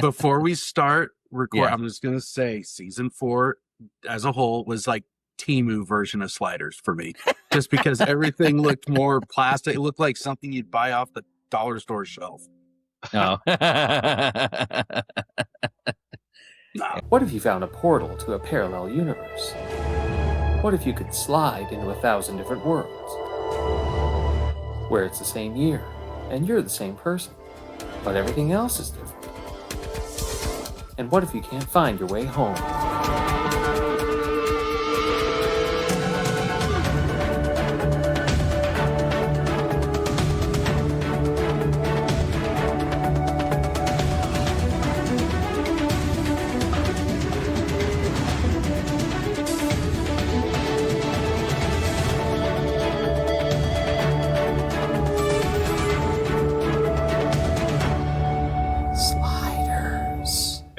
before we start record, Yeah. I'm just gonna say season 4 as a whole was like Temu version of Sliders for me, just because everything looked more plastic. It looked like something you'd buy off the dollar store shelf. Oh. What if you found a portal to a parallel universe? What if you could slide into 1,000 different worlds? Where it's the same year, and you're the same person, but everything else is different. And what if you can't find your way home?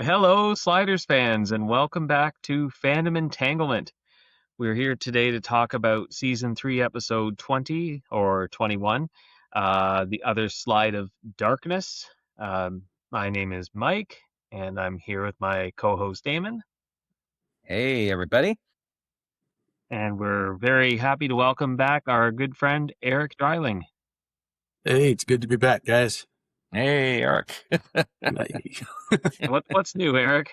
Hello, Sliders fans, and welcome back to Fandom Entanglement. We're here today to talk about Season 3, Episode 20, or 21, The Other Slide of Darkness. My name is Mike, and I'm here with my co-host Damon. Hey, everybody. And we're very happy to welcome back our good friend, Erik Dreiling. Hey, it's good to be back, guys. Hey, Erik. What's new, Erik?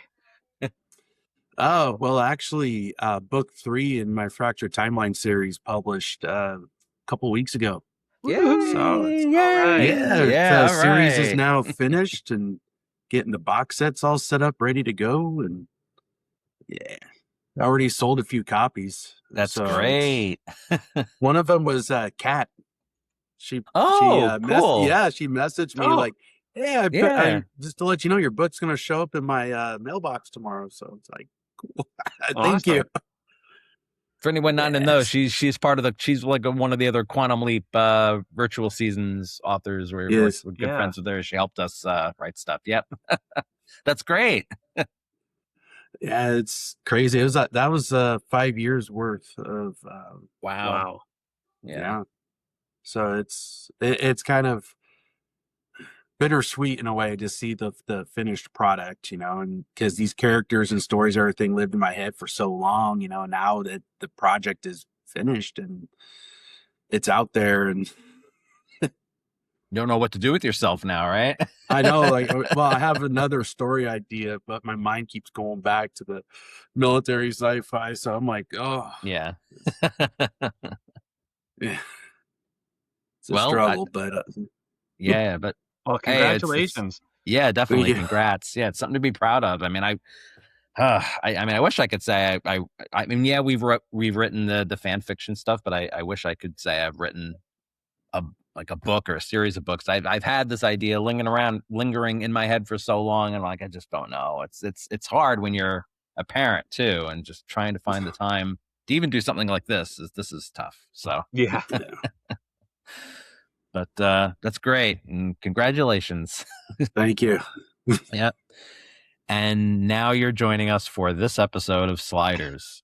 Oh, well, actually, book 3 in my Fractured Timeline series published a couple weeks ago. Yeah. So the series is now finished and getting the box sets all set up, ready to go. And yeah, I already sold a few copies. That's great. One of them was Kat. Cool. She messaged me like, hey, I just to let you know, your book's going to show up in my mailbox tomorrow. So it's like, cool. Thank you. For anyone not to know, she's part of she's like one of the other Quantum Leap virtual seasons authors. We're good friends with her. She helped us write stuff. Yep. That's great. Yeah, it's crazy. It was that was 5 years worth of wow. Yeah. So it's kind of bittersweet in a way to see the finished product, and because these characters and stories, everything lived in my head for so long, now that the project is finished and it's out there, and you don't know what to do with yourself now, right? I know, I have another story idea, but my mind keeps going back to the military sci-fi, so I'm like, oh yeah. Yeah. It's a struggle, but but well, congratulations. Definitely congrats. Yeah, it's something to be proud of. I mean, I wish I could say I mean, we've written the fan fiction stuff, but I wish I could say I've written a book or a series of books. I've had this idea lingering in my head for so long, and I just don't know. It's hard when you're a parent too, and just trying to find the time to even do something like this is tough. So yeah. But that's great, and congratulations. Thank you. Yep. And now you're joining us for this episode of Sliders.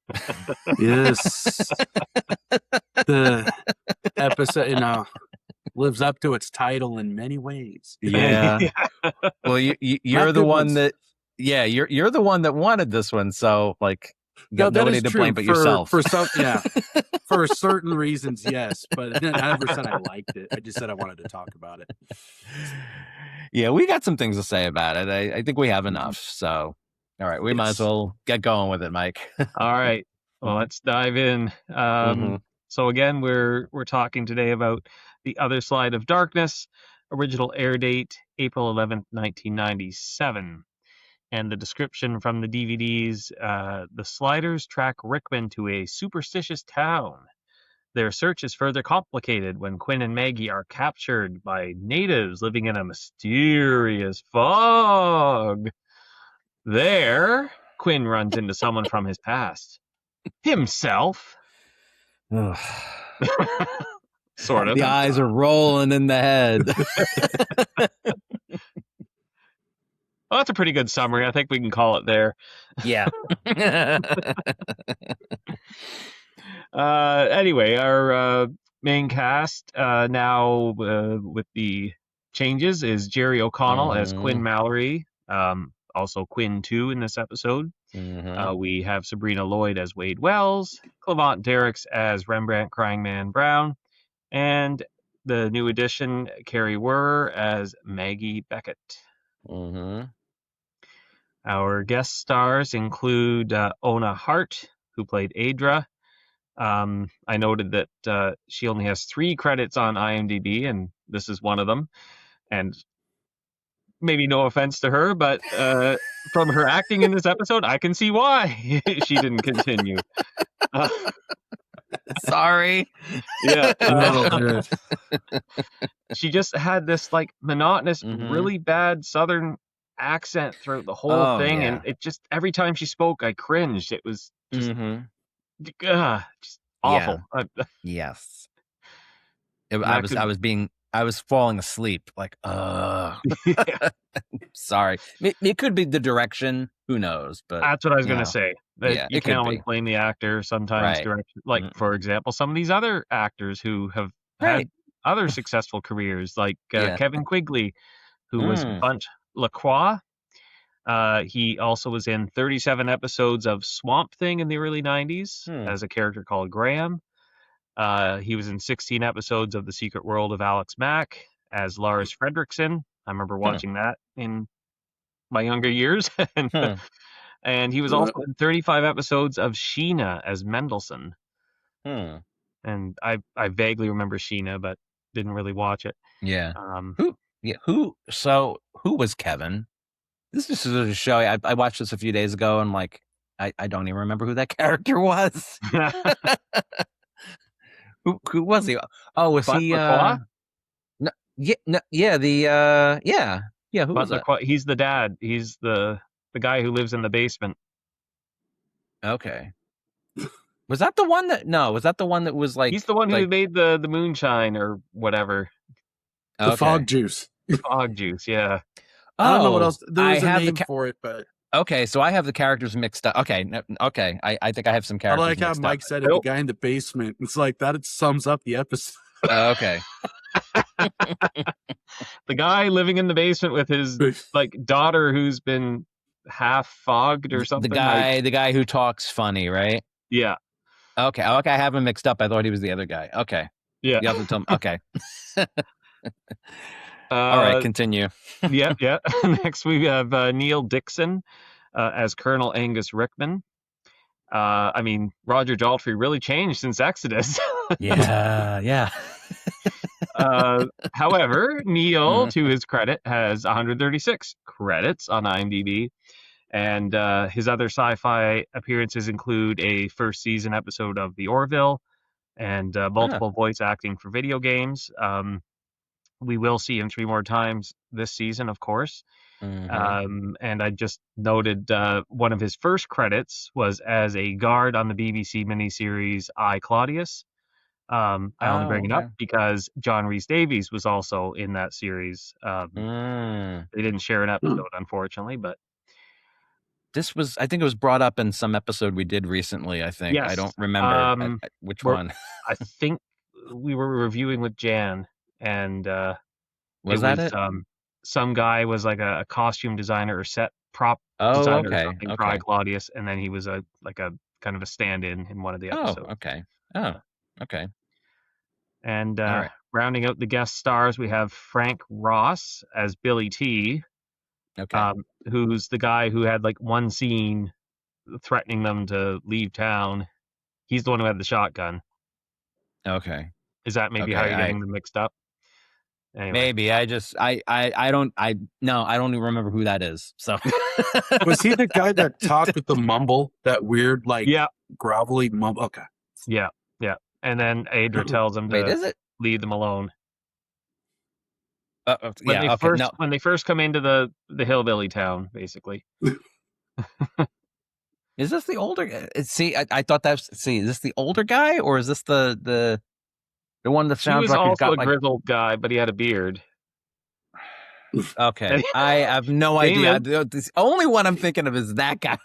Yes. The episode, lives up to its title in many ways. Yeah. Well, you're the one that. Yeah, you're the one that wanted this one, so you got nobody to blame but yourself. For some, for certain reasons, yes. But I never said I liked it. I just said I wanted to talk about it. Yeah, we got some things to say about it. I think we have enough. So, all right, we might as well get going with it, Mike. All right. Well, let's dive in. So again, we're talking today about The Other Slide of Darkness. Original air date April 11th, 1997. And the description from the DVDs, the Sliders track Rickman to a superstitious town. Their search is further complicated when Quinn and Maggie are captured by natives living in a mysterious fog. There, Quinn runs into someone from his past. Himself. Sort of. The eyes are rolling in the head. Well, that's a pretty good summary. I think we can call it there. Yeah. Anyway, our main cast now with the changes is Jerry O'Connell as Quinn Mallory, Also Quinn 2 in this episode. We have Sabrina Lloyd as Wade Wells, Clement Derricks as Rembrandt Crying Man Brown, and the new addition, Carrie Werr as Maggie Beckett. Our guest stars include Ona Hart, who played Adra. I noted that she only has 3 credits on IMDb, and this is one of them. And maybe no offense to her, but from her acting in this episode, I can see why she didn't continue. Sorry. Yeah. She just had this like monotonous, really bad Southern accent throughout the whole thing. Yeah. And it just, every time she spoke, I cringed. It was just, just awful. Yes. I was falling asleep. Like, sorry. It could be the direction. Who knows? But that's what I was going to say. You can always blame the actor. Sometimes direction. Like, for example, some of these other actors who have had other successful careers, like Kevin Quigley, who was Bunt Lacroix. He also was in 37 episodes of Swamp Thing in the early 90s as a character called Graham. He was in 16 episodes of The Secret World of Alex Mack as Lars Fredrickson. I remember watching that in my younger years. And he was also in 35 episodes of Sheena as Mendelssohn. And I vaguely remember Sheena, but didn't really watch it. Yeah. Who was Kevin? This is a show. I watched this a few days ago, and like I don't even remember who that character was. Who was he? Oh, was he? No, yeah, Who was that? He's the dad. He's the guy who lives in the basement. Okay. Was that the one that? No, was that the one that was like? He's the one who made the moonshine or whatever. The fog juice. Fog juice. Yeah. I don't know what else. There's a name for it, but. Okay, so I have the characters mixed up. Okay. I think I have some characters. I like how Mike said it. The guy in the basement. It's like that. It sums up the episode. Okay. The guy living in the basement with his like daughter who's been half fogged or something. The guy who talks funny, right? Yeah. Okay. I have him mixed up. I thought he was the other guy. Okay. Yeah. You have to tell me. Okay. All right, continue. Yeah. Next, we have Neil Dixon as Colonel Angus Rickman. I mean, Roger Daltrey really changed since Exodus. Yeah. However, Neil, to his credit, has 136 credits on IMDb. And his other sci-fi appearances include a first season episode of The Orville and multiple voice acting for video games. We will see him 3 more times this season, of course. And I just noted one of his first credits was as a guard on the BBC miniseries I, Claudius. I only bring it up because John Rhys-Davies was also in that series. They didn't share an episode, unfortunately, but I think it was brought up in some episode we did recently, I think. Yes. I don't remember which one. I think we were reviewing with Jan, and was some guy was like a costume designer or set prop designer or something for I, Claudius, and then he was a kind of a stand-in in one of the episodes. Okay. And rounding out the guest stars, we have Frank Ross as Billy T. Okay. Who's the guy who had like one scene threatening them to leave town. He's the one who had the shotgun. Okay. Is that maybe how you're getting them mixed up? Anyway. Maybe. I don't even remember who that is. So was he the guy that talked with the mumble, that weird, like grovelly mumble? Okay. Yeah. And then Adra tells him to leave them alone. When they first come into the hillbilly town, basically. Is this the older? See, I thought is this the older guy, or is this the one that sounds like he's also a grizzled guy, but he had a beard. Okay, I have no idea. The only one I'm thinking of is that guy.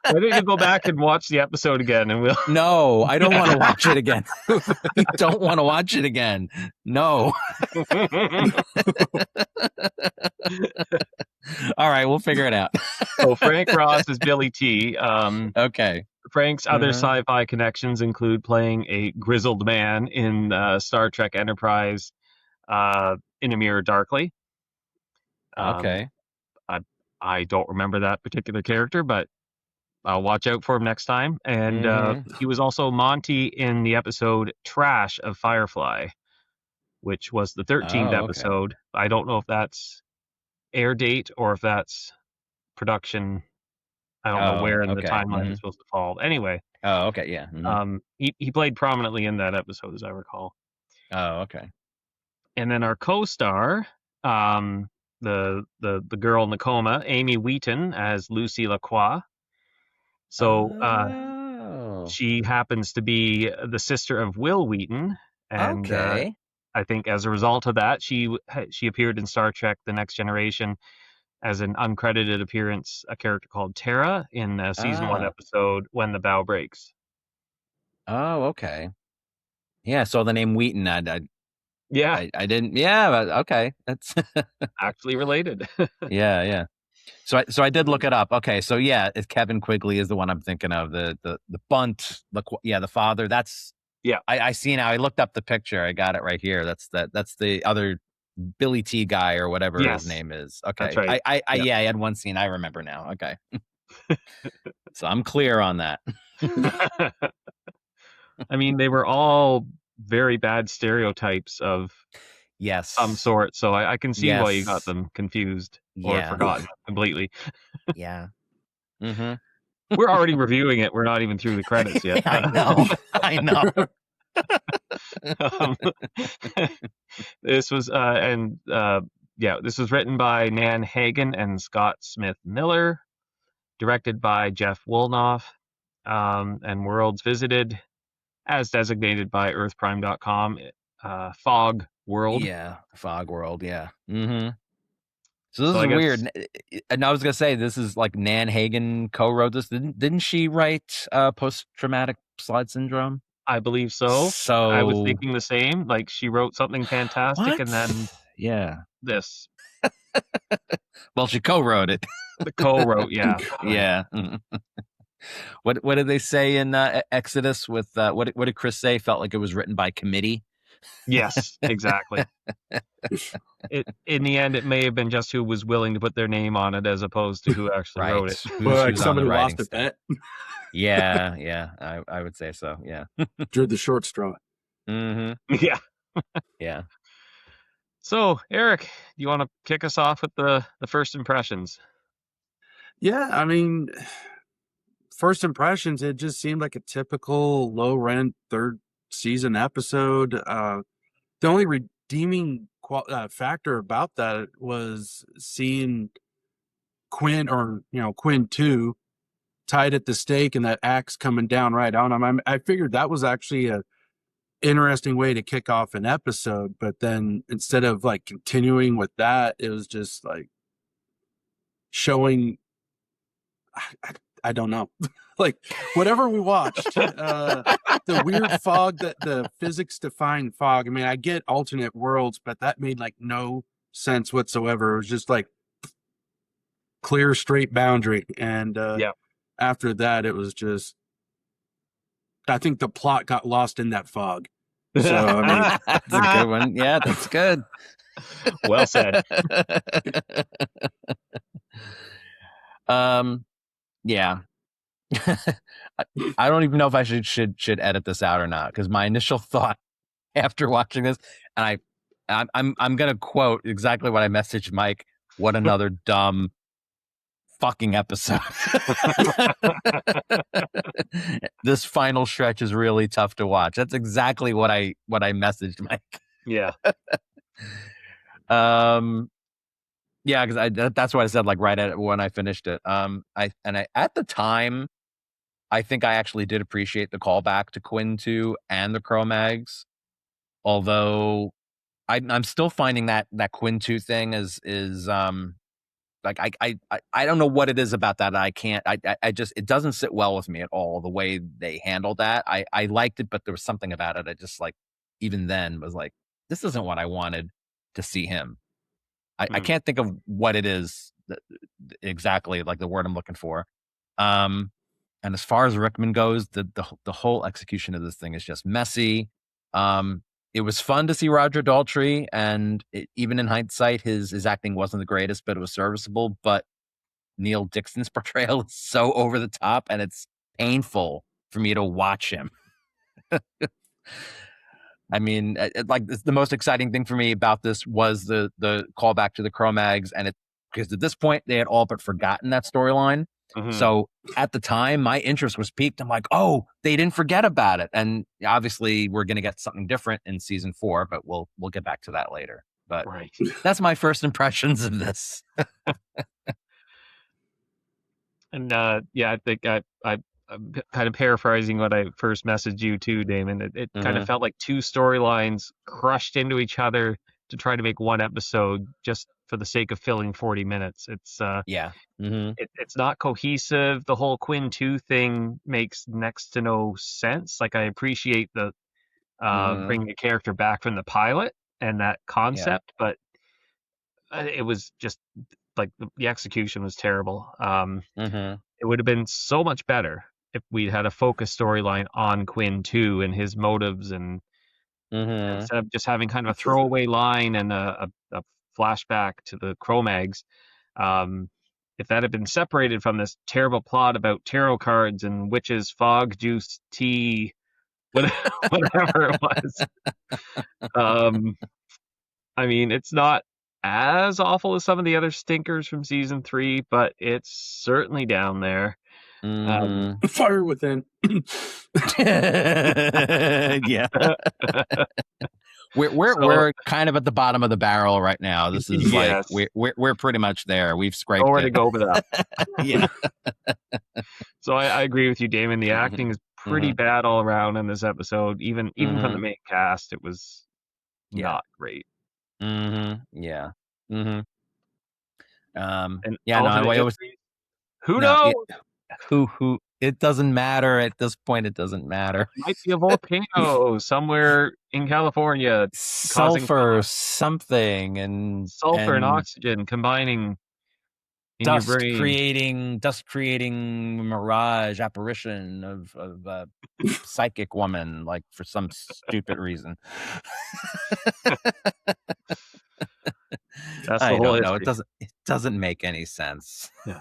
Why don't you go back and watch the episode again, and we'll. No, I don't want to watch it again. I don't want to watch it again. No. All right, we'll figure it out. So Frank Ross is Billy T. Okay. Frank's other sci-fi connections include playing a grizzled man in Star Trek Enterprise, In a Mirror Darkly. Okay. I don't remember that particular character, but I'll watch out for him next time. And he was also Monty in the episode Trash of Firefly, which was the 13th episode. I don't know if that's air date or if that's production. I don't know where in the timeline it's supposed to fall. Anyway. Oh, okay, yeah. He played prominently in that episode, as I recall. Oh, okay. And then our co-star, the girl in the coma, Amy Wheaton as Lucy Lacroix. So she happens to be the sister of Will Wheaton, and I think as a result of that, she appeared in Star Trek: The Next Generation as an uncredited appearance, a character called Tara in the season 1 episode When the Bow Breaks. Oh, okay. Yeah, so the name Wheaton, I didn't. Yeah, but okay, that's actually related. Yeah. So I did look it up. Okay, so yeah, Kevin Quigley is the one I'm thinking of. The bunt, the father. That's I see now. I looked up the picture. I got it right here. That's the other Billy T guy or whatever his name is. Okay, that's right. I had one scene. I remember now. Okay, so I'm clear on that. I mean, they were all very bad stereotypes of some sort, so I can see why you got them confused or forgotten completely. Yeah. We're already reviewing it. We're not even through the credits yet. I know. This was this was written by Nan Hagan and Scott Smith Miller, directed by Jeff Woolnough, and worlds visited as designated by earthprime.com, Fog World. Yeah, Fog World, yeah. So this is weird. And I was going to say, this is like Nan Hagan co-wrote this. Didn't she write Post-Traumatic Slide Syndrome? I believe so. So I was thinking the same. Like, she wrote something fantastic and then this. Well, she co-wrote it. The co-wrote, yeah. Yeah. What did they say in Exodus with what did Chris say? Felt like it was written by committee. Yes, exactly. In the end, it may have been just who was willing to put their name on it as opposed to who actually wrote it. Well, like somebody lost a bet. Yeah, I would say so. Yeah, drew the short straw. Yeah, yeah. So, Eric, do you want to kick us off with the first impressions? Yeah, I mean, first impressions, it just seemed like a typical low rent third season episode. The only redeeming factor about that was seeing Quinn, or Quinn 2, tied at the stake and that axe coming down right on him. I figured that was actually a interesting way to kick off an episode, but then instead of like continuing with that, it was just like showing I don't know. Like whatever we watched, the weird fog, that the physics defying fog. I mean, I get alternate worlds, but that made like no sense whatsoever. It was just like clear, straight boundary. And after that, it was just, I think the plot got lost in that fog. So I mean, that's a good one. Yeah, that's good. Well said. Yeah. I don't even know if I should edit this out or not, because my initial thought after watching this, and I'm gonna quote exactly what I messaged Mike: "What another dumb fucking episode." This final stretch is really tough to watch. That's exactly what I messaged Mike. Yeah. Yeah, because that's what I said, like right when I finished it. At the time, I think I actually did appreciate the callback to Quinn 2 and the Kromaggs, although I'm still finding that Quinn 2 thing is like I don't know what it is about that. I can't. I just, it doesn't sit well with me at all, the way they handled that. I liked it, but there was something about it. I just, like, even then was like, this isn't what I wanted to see him. I can't think of what it is exactly, like the word I'm looking for. And as far as Rickman goes, the whole execution of this thing is just messy. It was fun to see Roger Daltrey, and even in hindsight, his acting wasn't the greatest, but it was serviceable. But Neil Dixon's portrayal is so over the top, and it's painful for me to watch him. I mean, like, the most exciting thing for me about this was the callback to the Kromaggs, and because at this point they had all but forgotten that storyline. Mm-hmm. So at the time, my interest was piqued. I'm like, oh, they didn't forget about it. And obviously, we're going to get something different in season 4, but we'll get back to that later. But that's my first impressions of this. And I think I'm kind of paraphrasing what I first messaged you too, Damon. It kind of felt like two storylines crushed into each other to try to make one episode, just for the sake of filling 40 minutes. It's it's not cohesive. The whole Quinn 2 thing makes next to no sense. Like, I appreciate the bringing a character back from the pilot and that concept, but it was just like the execution was terrible. It would have been so much better if we'd had a focused storyline on Quinn 2 and his motives, and instead of just having kind of a throwaway line and a flashback to the Kromaggs. If that had been separated from this terrible plot about tarot cards and witches, fog juice, tea, whatever it was. I mean, it's not as awful as some of the other stinkers from season 3, but it's certainly down there. Fire within. Yeah. We're kind of at the bottom of the barrel right now. This is like we're pretty much there. We've scraped nowhere it. to go but up. Yeah. So I agree with you, Damon. The acting is pretty bad all around in this episode. Even from the main cast, it was not great. Yeah. And who knows? Who? It doesn't matter at this point. It doesn't matter. It might be a volcano somewhere in California. Sulfur, something, and oxygen combining in your brain. Dust creating mirage apparition of a psychic woman, like, for some stupid reason. That's the whole history. No, it doesn't make any sense. Yeah.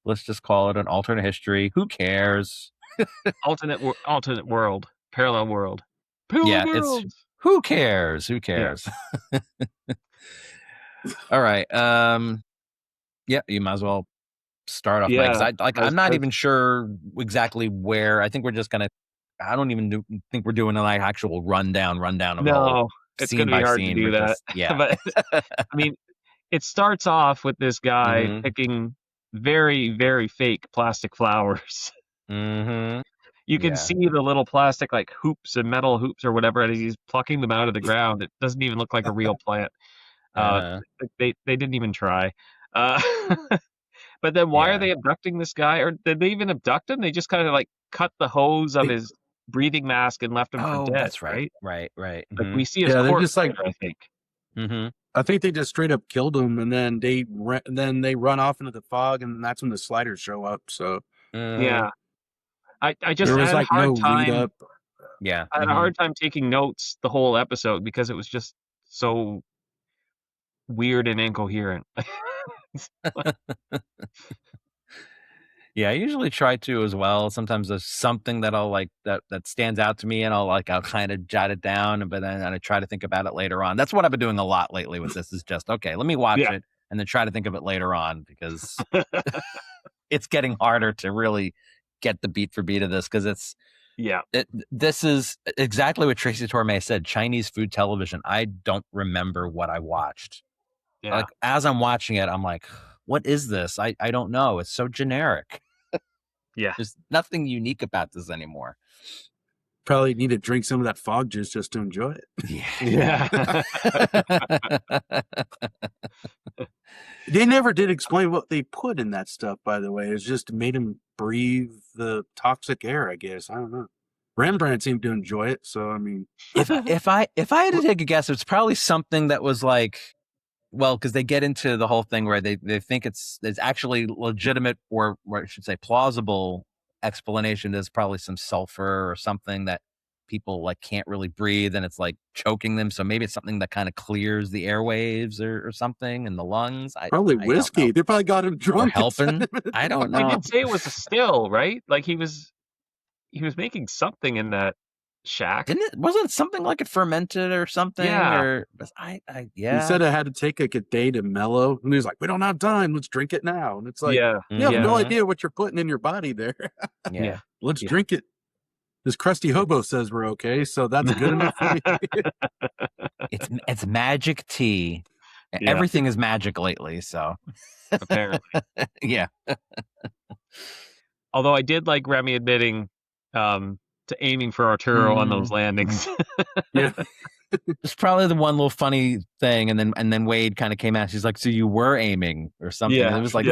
Let's just call it an alternate history. Who cares? alternate world, parallel world. It's who cares? Who cares? Yeah. All right. You might as well start off. I'm not even sure exactly where. I think we're just gonna. I don't even think we're doing an actual rundown of all. It's going to be hard to do that. But I mean, it starts off with this guy picking very, very fake plastic flowers. You can see the little plastic, like, hoops and metal hoops or whatever, and he's plucking them out of the ground. It doesn't even look like a real plant. They didn't even try. But then why are they abducting this guy? Or did they even abduct him? They just kind of, like, cut the hose of his breathing mask and left him for dead. That's right. Right. Like, we see his corpse, just like, I think. I think they just straight up killed him, and then they run off into the fog, and that's when the sliders show up. So I just there was had like a hard no time. lead up. Yeah, I had a hard time taking notes the whole episode because it was just so weird and incoherent. Yeah, I usually try to as well. Sometimes there's something that I'll like that stands out to me, and I'll kind of jot it down, but then I try to think about it later on. That's what I've been doing a lot lately with this. Is just, okay, let me watch it and then try to think of it later on, because it's getting harder to really get the beat for beat of this, because this is exactly what Tracy Torme said. Chinese food television. I don't remember what I watched. Yeah. Like, as I'm watching it, I'm like, what is this? I don't know. It's so generic. Yeah. There's nothing unique about this anymore. probably need to drink some of that fog juice just to enjoy it. Yeah. They never did explain what they put in that stuff, by the way. It's just made him breathe the toxic air, I guess. I don't know. Rembrandt seemed to enjoy it, so I mean, if I had to take a guess, it's probably something that was like, well, because they get into the whole thing where they think it's actually legitimate, or I should say plausible explanation. There's probably some sulfur or something that people like can't really breathe, and it's like choking them. So maybe it's something that kind of clears the airwaves or something in the lungs. Probably whiskey. They probably got him drunk. Or helping. I don't know. They did say it was a still, right? Like he was making something in that shack. Wasn't it something like it fermented or something? Yeah. Or yeah. He said it had to take like a day to mellow, and he was like, "We don't have time. Let's drink it now." And it's like, yeah, you have no idea what you're putting in your body there. Yeah. Let's drink it. This crusty hobo says we're okay, so that's good enough for me. It's magic tea. Yeah. Everything is magic lately, so apparently. Yeah. Although I did like Remy admitting to aiming for Arturo on those landings. Yeah. It's probably the one little funny thing, and then Wade kind of came out. She's like, "So you were aiming or something?" Yeah, and it was like,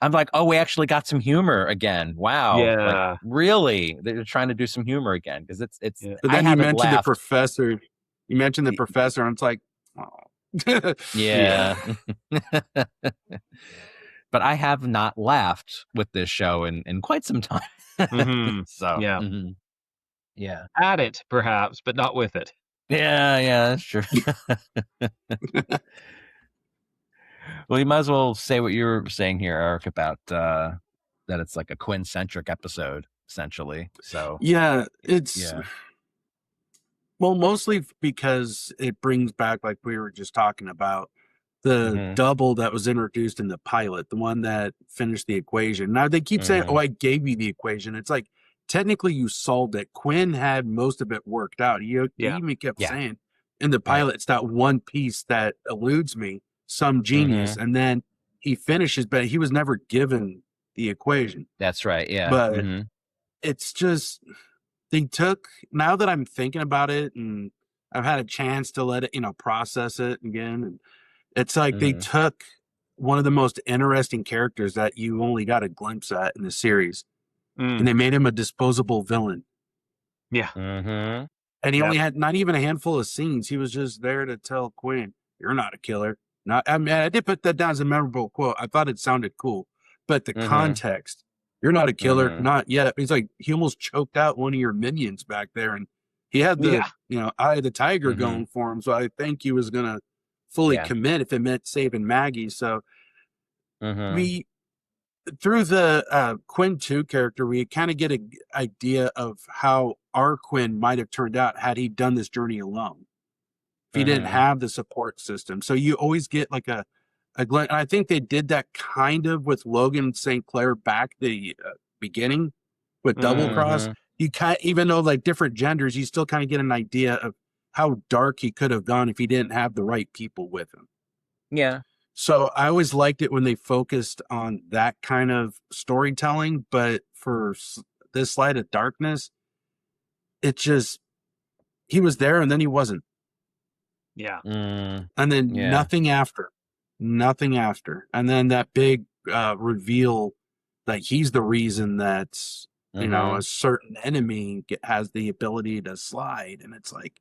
I'm like, "Oh, we actually got some humor again. Wow, yeah, like, really? They're trying to do some humor again because it's." Yeah. But then you mentioned the professor. You mentioned the professor, and it's like, oh. Yeah. But I have not laughed with this show in quite some time. Mm-hmm. So yeah, yeah, at it perhaps, but not with it. Yeah, that's true. Well, you might as well say what you were saying here, Eric, about that it's like a Quinn-centric episode, essentially. So yeah, it's well, mostly because it brings back, like we were just talking about, the double that was introduced in the pilot, the one that finished the equation. Now they keep saying, "Oh, I gave you the equation." It's like, technically you solved it. Quinn had most of it worked out. He even kept saying in the pilot, it's that one piece that eludes me, some genius. And then he finishes, but he was never given the equation. That's right. Yeah. But it's just, now that I'm thinking about it and I've had a chance to let it, process it again. And it's like they took one of the most interesting characters that you only got a glimpse at in the series. And they made him a disposable villain. Yeah. And he only had not even a handful of scenes. He was just there to tell Quinn, "You're not a killer." I did put that down as a memorable quote. I thought it sounded cool. But the context, "You're not a killer, not yet." He's like, he almost choked out one of your minions back there. And he had the, eye of the tiger going for him. So I think he was going to fully commit if it meant saving Maggie. So through the Quinn 2 character, we kind of get an idea of how our Quinn might have turned out had he done this journey alone. If he didn't have the support system. So you always get like a glance. I think they did that kind of with Logan St. Clair back the beginning with Double Cross. You even though like different genders, you still kind of get an idea of how dark he could have gone if he didn't have the right people with him. Yeah. So I always liked it when they focused on that kind of storytelling, but for this Light of Darkness, it just, he was there and then he wasn't. Yeah. And then nothing after. And then that big reveal that he's the reason that, a certain enemy has the ability to slide. And it's like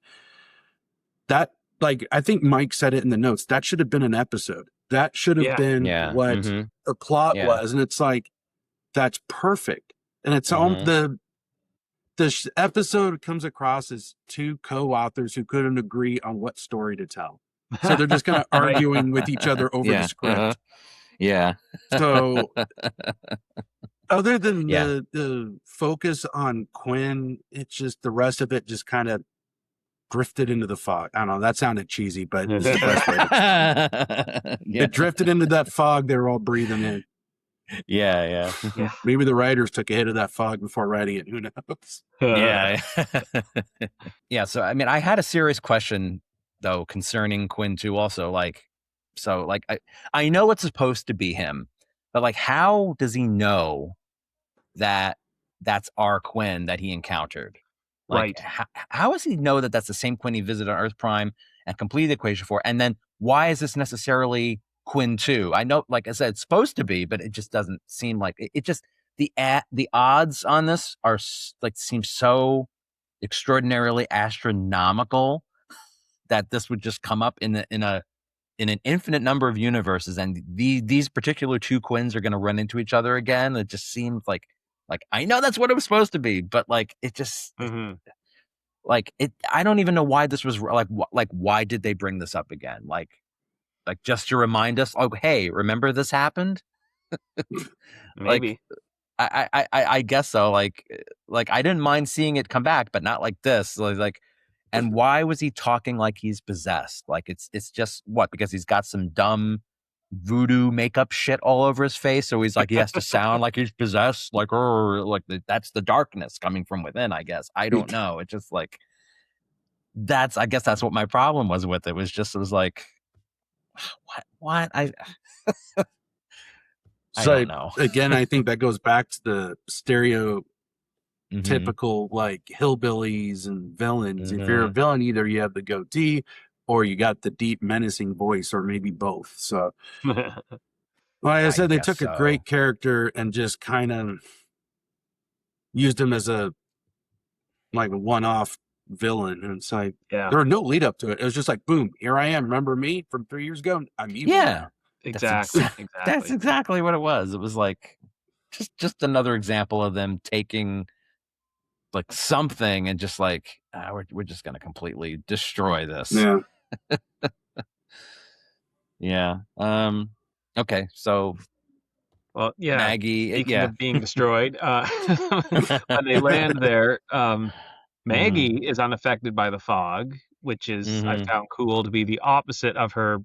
that, like, I think Mike said it in the notes, that should have been an episode. That should have been what the plot was. And it's like, that's perfect. And it's on the episode comes across as two co-authors who couldn't agree on what story to tell. So they're just kind of arguing with each other over the script. So other than the focus on Quinn, it's just the rest of it just kind of drifted into the fog. I don't know. That sounded cheesy, but it's the best way to It drifted into that fog they were all breathing in. Yeah. Maybe the writers took a hit of that fog before writing it. Who knows? Yeah. So, I mean, I had a serious question, though, concerning Quinn, too, also. I know it's supposed to be him, but, like, how does he know that that's our Quinn that he encountered? Like, right. how does he know that that's the same Quinn he visited on Earth-Prime and completed the equation for? And then why is this necessarily Quinn 2? I know, like I said, it's supposed to be, but it just doesn't seem like it. Just the odds on this are like seem so extraordinarily astronomical that this would just come up in an infinite number of universes, and these particular two Quinns are going to run into each other again. It just seems like I know that's what it was supposed to be, but like it just like it. I don't even know why this was like why did they bring this up again? Like just to remind us, oh hey, remember this happened? Maybe. I guess so. Like I didn't mind seeing it come back, but not like this. Like, and why was he talking like he's possessed? Like it's just what, because he's got some dumb voodoo makeup shit all over his face, so he's like he has to sound like he's possessed, like that's the darkness coming from within. I guess I don't know. It's just like I guess that's what my problem was with it. It was like what I. I don't know. Again, I think that goes back to the stereotypical like hillbillies and villains. If you're a villain, either you have the goatee or you got the deep menacing voice, or maybe both. So, like I said, they took a great character and just kind of used him as a one-off villain, and it's like there were no lead up to it. It was just like, boom, here I am. Remember me from 3 years ago? I'm evil. Yeah. Exactly. That's exactly what it was. It was like just another example of them taking like something and just like we're just gonna completely destroy this. Yeah. Yeah. Okay. So. Well, yeah. Maggie. Speaking of being destroyed, when they land there, Maggie is unaffected by the fog, which is I found cool to be the opposite of her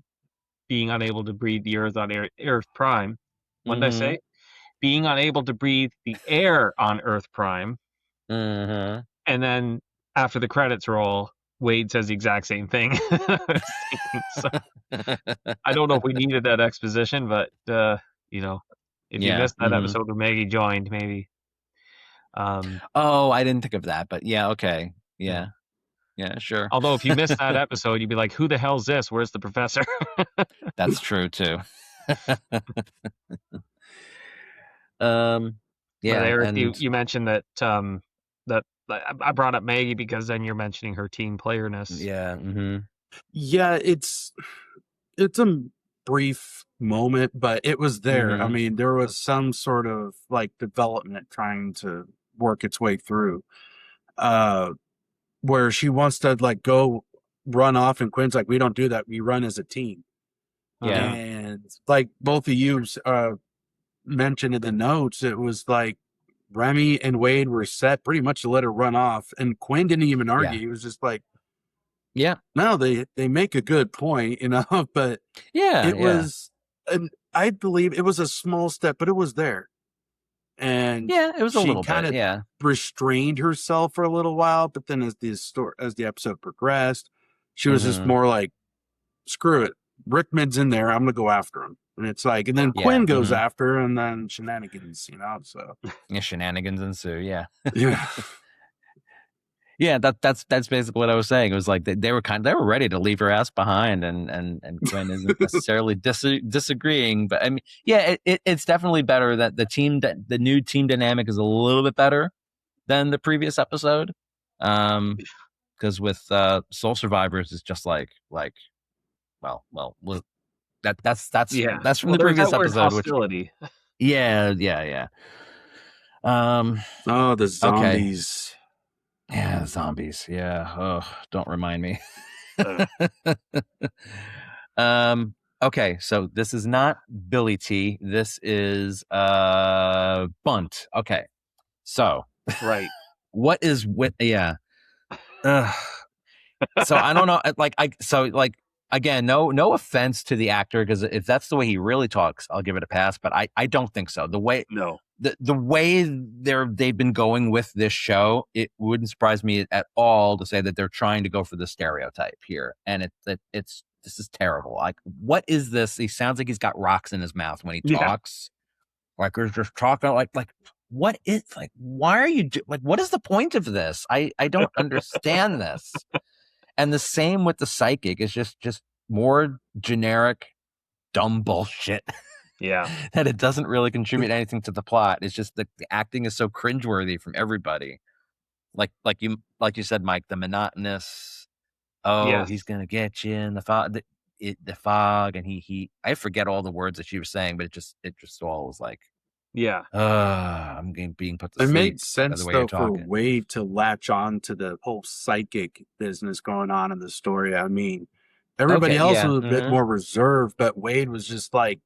being unable to breathe the earth on Earth-Prime. What did I say? Being unable to breathe the air on Earth-Prime. And then after the credits roll, Wade says the exact same thing. So, I don't know if we needed that exposition, but if you missed that episode where Maggie joined, maybe. I didn't think of that, but yeah, okay, yeah. Yeah, sure. Although if you missed that episode, you'd be like, who the hell's this? Where's the professor? That's true too. Yeah. But Eric, you mentioned that that I brought up Maggie because then you're mentioning her team playerness. Yeah. Yeah, it's a brief moment, but it was there. I mean, there was some sort of like development trying to work its way through. Where she wants to like go run off, and Quinn's like, we don't do that. We run as a team. Yeah. And like both of you mentioned in the notes, it was like Remy and Wade were set pretty much to let her run off, and Quinn didn't even argue. He was just like, no, they make a good point, but it was, and I believe it was a small step, but it was there. And it was a little kind of restrained herself for a little while, but then as the episode progressed, she was just more like, screw it, Rickman's in there, I'm gonna go after him. And it's like, and then Quinn goes after her, and then shenanigans, so shenanigans ensue. Yeah. That's basically what I was saying. It was like they were ready to leave her ass behind, and Quinn isn't necessarily disagreeing, but I mean, it's definitely better that the new team dynamic is a little bit better than the previous episode. Because with Soul Survivors, it's just like that's from the previous episode. Hostility. Yeah. The zombies. Okay. Yeah, zombies. Yeah. Oh, don't remind me. Okay, so this is not Billy T. This is Bunt. Okay. So right. What is with so I don't know. Again, no offense to the actor, because if that's the way he really talks, I'll give it a pass. But I don't think so. The way they've been going with this show, it wouldn't surprise me at all to say that they're trying to go for the stereotype here, and this is terrible. Like, what is this? He sounds like he's got rocks in his mouth when he talks. Like, we're just talking like what is like, why are you like, what is the point of this? I don't understand this. And the same with the psychic. It's just more generic, dumb bullshit. Yeah. That it doesn't really contribute anything to the plot. It's just the acting is so cringeworthy from everybody. Like you said, Mike, the monotonous, he's gonna get you in the fog, the fog, and he I forget all the words that she was saying, but it just all was like, I'm being put to sleep. It made sense though for talking. Wade to latch on to the whole psychic business going on in the story. I mean, everybody else was a bit more reserved, but Wade was just like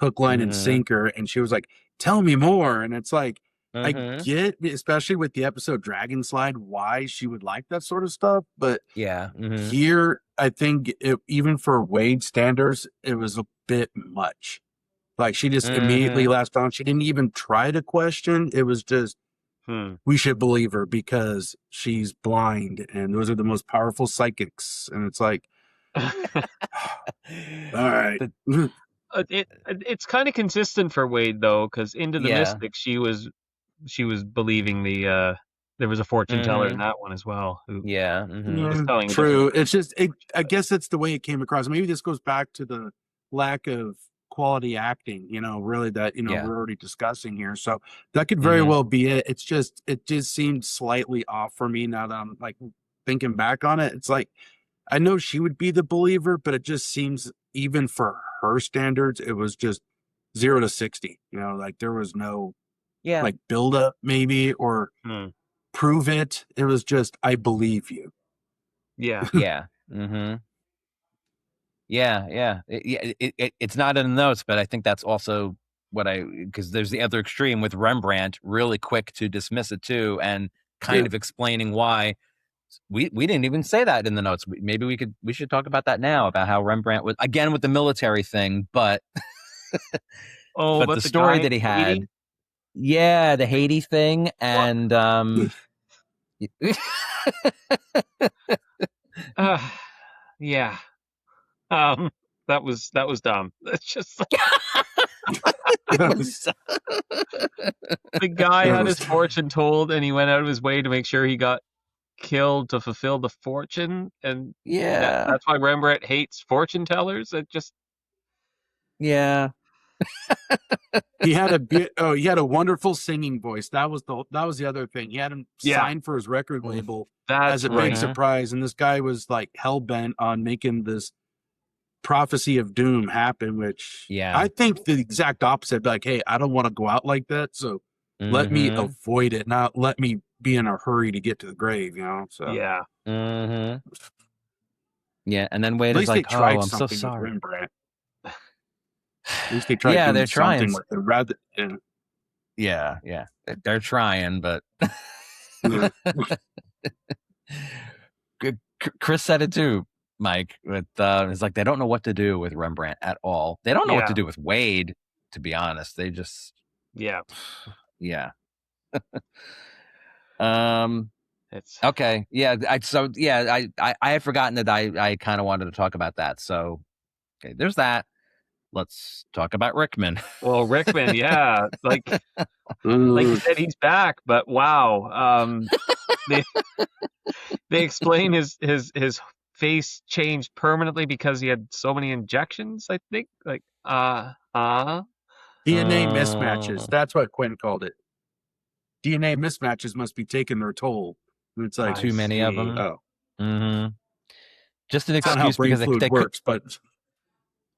hook, line, and sinker, and she was like, "Tell me more." And it's like, I get, especially with the episode Dragon Slide, why she would like that sort of stuff, but here, I think even for Wade standards, it was a bit much. Like, she just immediately latched on. She didn't even try to question. It was just, we should believe her because she's blind, and those are the most powerful psychics. And it's like, all right. It's kind of consistent for Wade though, because Into the Mystic, she was believing there was a fortune teller in that one as well. Who was telling true. It's just I guess it's the way it came across. Maybe this goes back to the lack of quality acting, really that we're already discussing here. So that could very well be it. It's just it just seemed slightly off for me now that I'm like thinking back on it. It's like I know she would be the believer, but it just seems even for her standards, it was just 0 to 60. Like there was no like build up maybe or prove it. It was just I believe you. Yeah. It's not in the notes, but I think that's also because there's the other extreme with Rembrandt, really quick to dismiss it too, and kind of explaining why. We didn't even say that in the notes. Maybe we should talk about that now, about how Rembrandt was, again with the military thing, but but the story that he had, Haiti? The Haiti thing, and that was dumb. That's just like... the guy had his fortune told, and he went out of his way to make sure he got killed to fulfill the fortune, and that's why Rembrandt hates fortune tellers. It just he had a wonderful singing voice. That was the other thing. He had him signed for his record label as a big surprise, and this guy was like hell-bent on making this prophecy of doom happen, which I think the exact opposite. Like, hey, I don't want to go out like that, so let me avoid it, not let me be in a hurry to get to the grave, so and then Wade is like, oh, I'm so sorry. Rembrandt. At least they tried doing something with it rather than... they're trying, but Chris said it too, Mike, with it's like they don't know what to do with Rembrandt at all. They don't know what to do with Wade, to be honest. They just it's okay. I had forgotten that I kind of wanted to talk about that. So okay, there's that. Let's talk about Rickman. Well, Rickman, like you said, he's back, but wow. They explain his face changed permanently because he had so many injections, I think. Like DNA mismatches. That's what Quinn called it. DNA mismatches must be taking their toll. And it's like too many of them. Oh, just an excuse because they works, but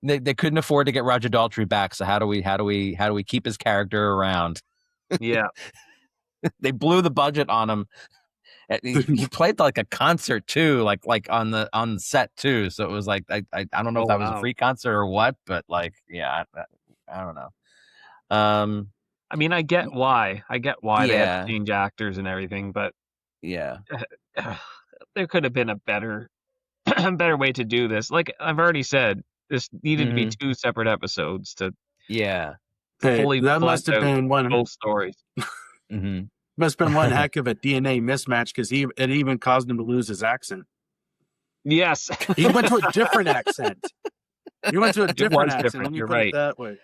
they couldn't afford to get Roger Daltrey back. So how do we keep his character around? Yeah, they blew the budget on him. He played like a concert too, like on the set too. So it was like I don't know if that was a free concert or what, but like I don't know. I mean, I get why they had to change actors and everything, but there could have been a better way to do this. Like I've already said, this needed to be 2 separate episodes to fully that must have been one both stories. Must have been one heck of a DNA mismatch because it even caused him to lose his accent. Yes, he went to a different accent. He went to a different accent. Let me put it that way.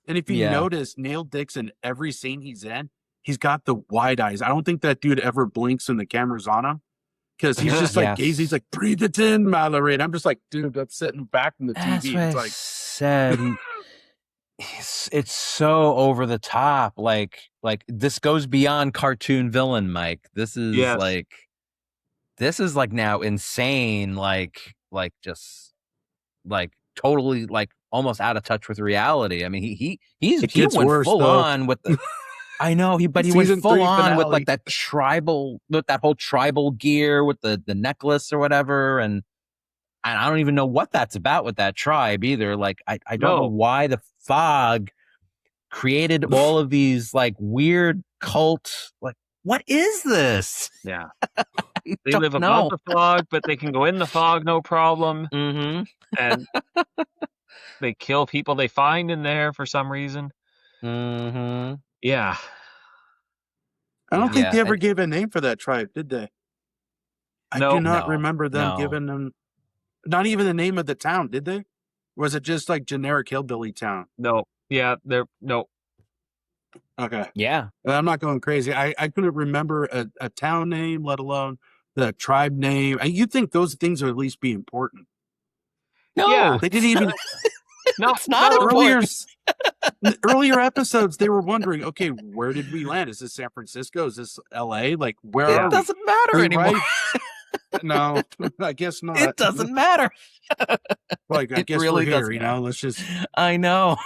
And if you notice, Neil Dixon, every scene he's in, he's got the wide eyes. I don't think that dude ever blinks when the camera's on him. Because he's just like gazing. He's like, breathe it in, Mallory. And I'm just like, dude, I'm sitting back from the TV. That's what it's I like, said. It's so over the top. Like this goes beyond cartoon villain, Mike. This is like now insane. Like just like totally like almost out of touch with reality. I mean, he went full on with the. I know he went full on with like that whole tribal gear with the necklace or whatever, and I don't even know what that's about with that tribe either. Like I don't know why the fog created all of these like weird cult. Like, what is this? Yeah, they live above the fog, but they can go in the fog no problem. Mm-hmm. And they kill people they find in there for some reason. Mm-hmm. Yeah. I don't think they ever gave a name for that tribe, did they? I do not remember them giving them, not even the name of the town, did they? Was it just like generic hillbilly town? No. Yeah, no. Okay. Yeah. I'm not going crazy. I couldn't remember a town name, let alone the tribe name. You'd think those things would at least be important. No. Yeah. They didn't even... No, it's not earlier episodes, they were wondering, okay, where did we land? Is this San Francisco? Is this LA? Like, where are we? It doesn't matter anymore. Right? No, I guess not. It doesn't matter. Like, I guess really we're here, you know? Let's just... I know.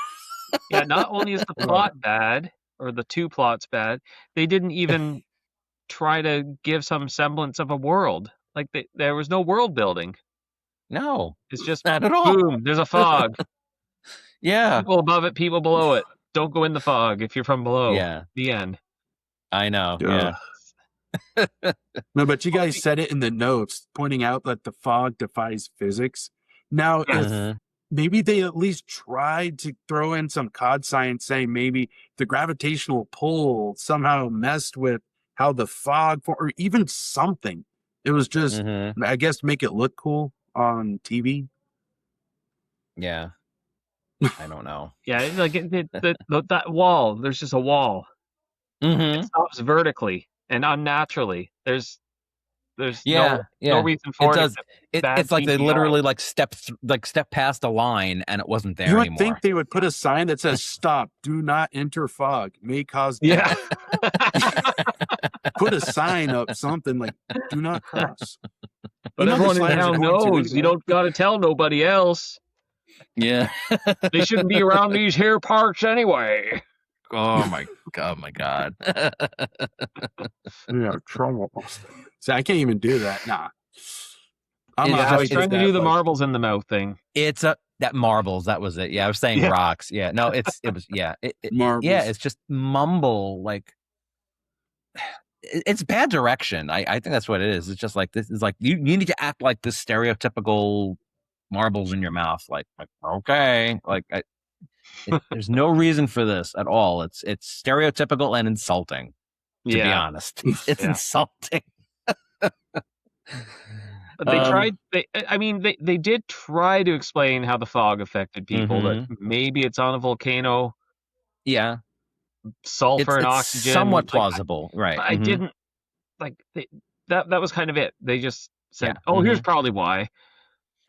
Yeah, not only is the plot bad, or the two plots bad, they didn't even try to give some semblance of a world. Like, there was no world building. No. It's just, not at all. Boom, there's a fog. Yeah. People above it, people below it. Don't go in the fog if you're from below. Yeah. The end. I know. Yeah. No, but you guys said it in the notes, pointing out that the fog defies physics. Now, if maybe they at least tried to throw in some COD science, saying maybe the gravitational pull somehow messed with how the fog, or even something. It was just, I guess, make it look cool on TV. Yeah. I don't know. Yeah, like that wall. There's just a wall. It stops vertically and unnaturally. There's no reason for it. It's like they literally like step past a line and it wasn't there anymore. You would think they would put a sign that says "Stop! Do not enter fog. May cause death." Yeah. Put a sign up, something like "Do not cross." But everyone in town knows. You don't got to tell nobody else. Yeah. They shouldn't be around these here parts anyway. Oh my God. Yeah, trouble. So I can't even do that. Nah. I was trying to do the marbles in the mouth thing. It's that marbles. That was it. Yeah, I was saying rocks. Yeah, no, it was marbles. Yeah, it's just mumble. Like it's bad direction. I think that's what it is. It's just like this is like you need to act like this stereotypical marbles in your mouth. Like okay, like there's no reason for this at all. It's stereotypical and insulting. To be honest, it's insulting. But they tried. They did try to explain how the fog affected people. That maybe it's on a volcano. Yeah, sulfur and it's oxygen. Somewhat plausible, right? I didn't like that. That was kind of it. They just said, "Oh, here's probably why."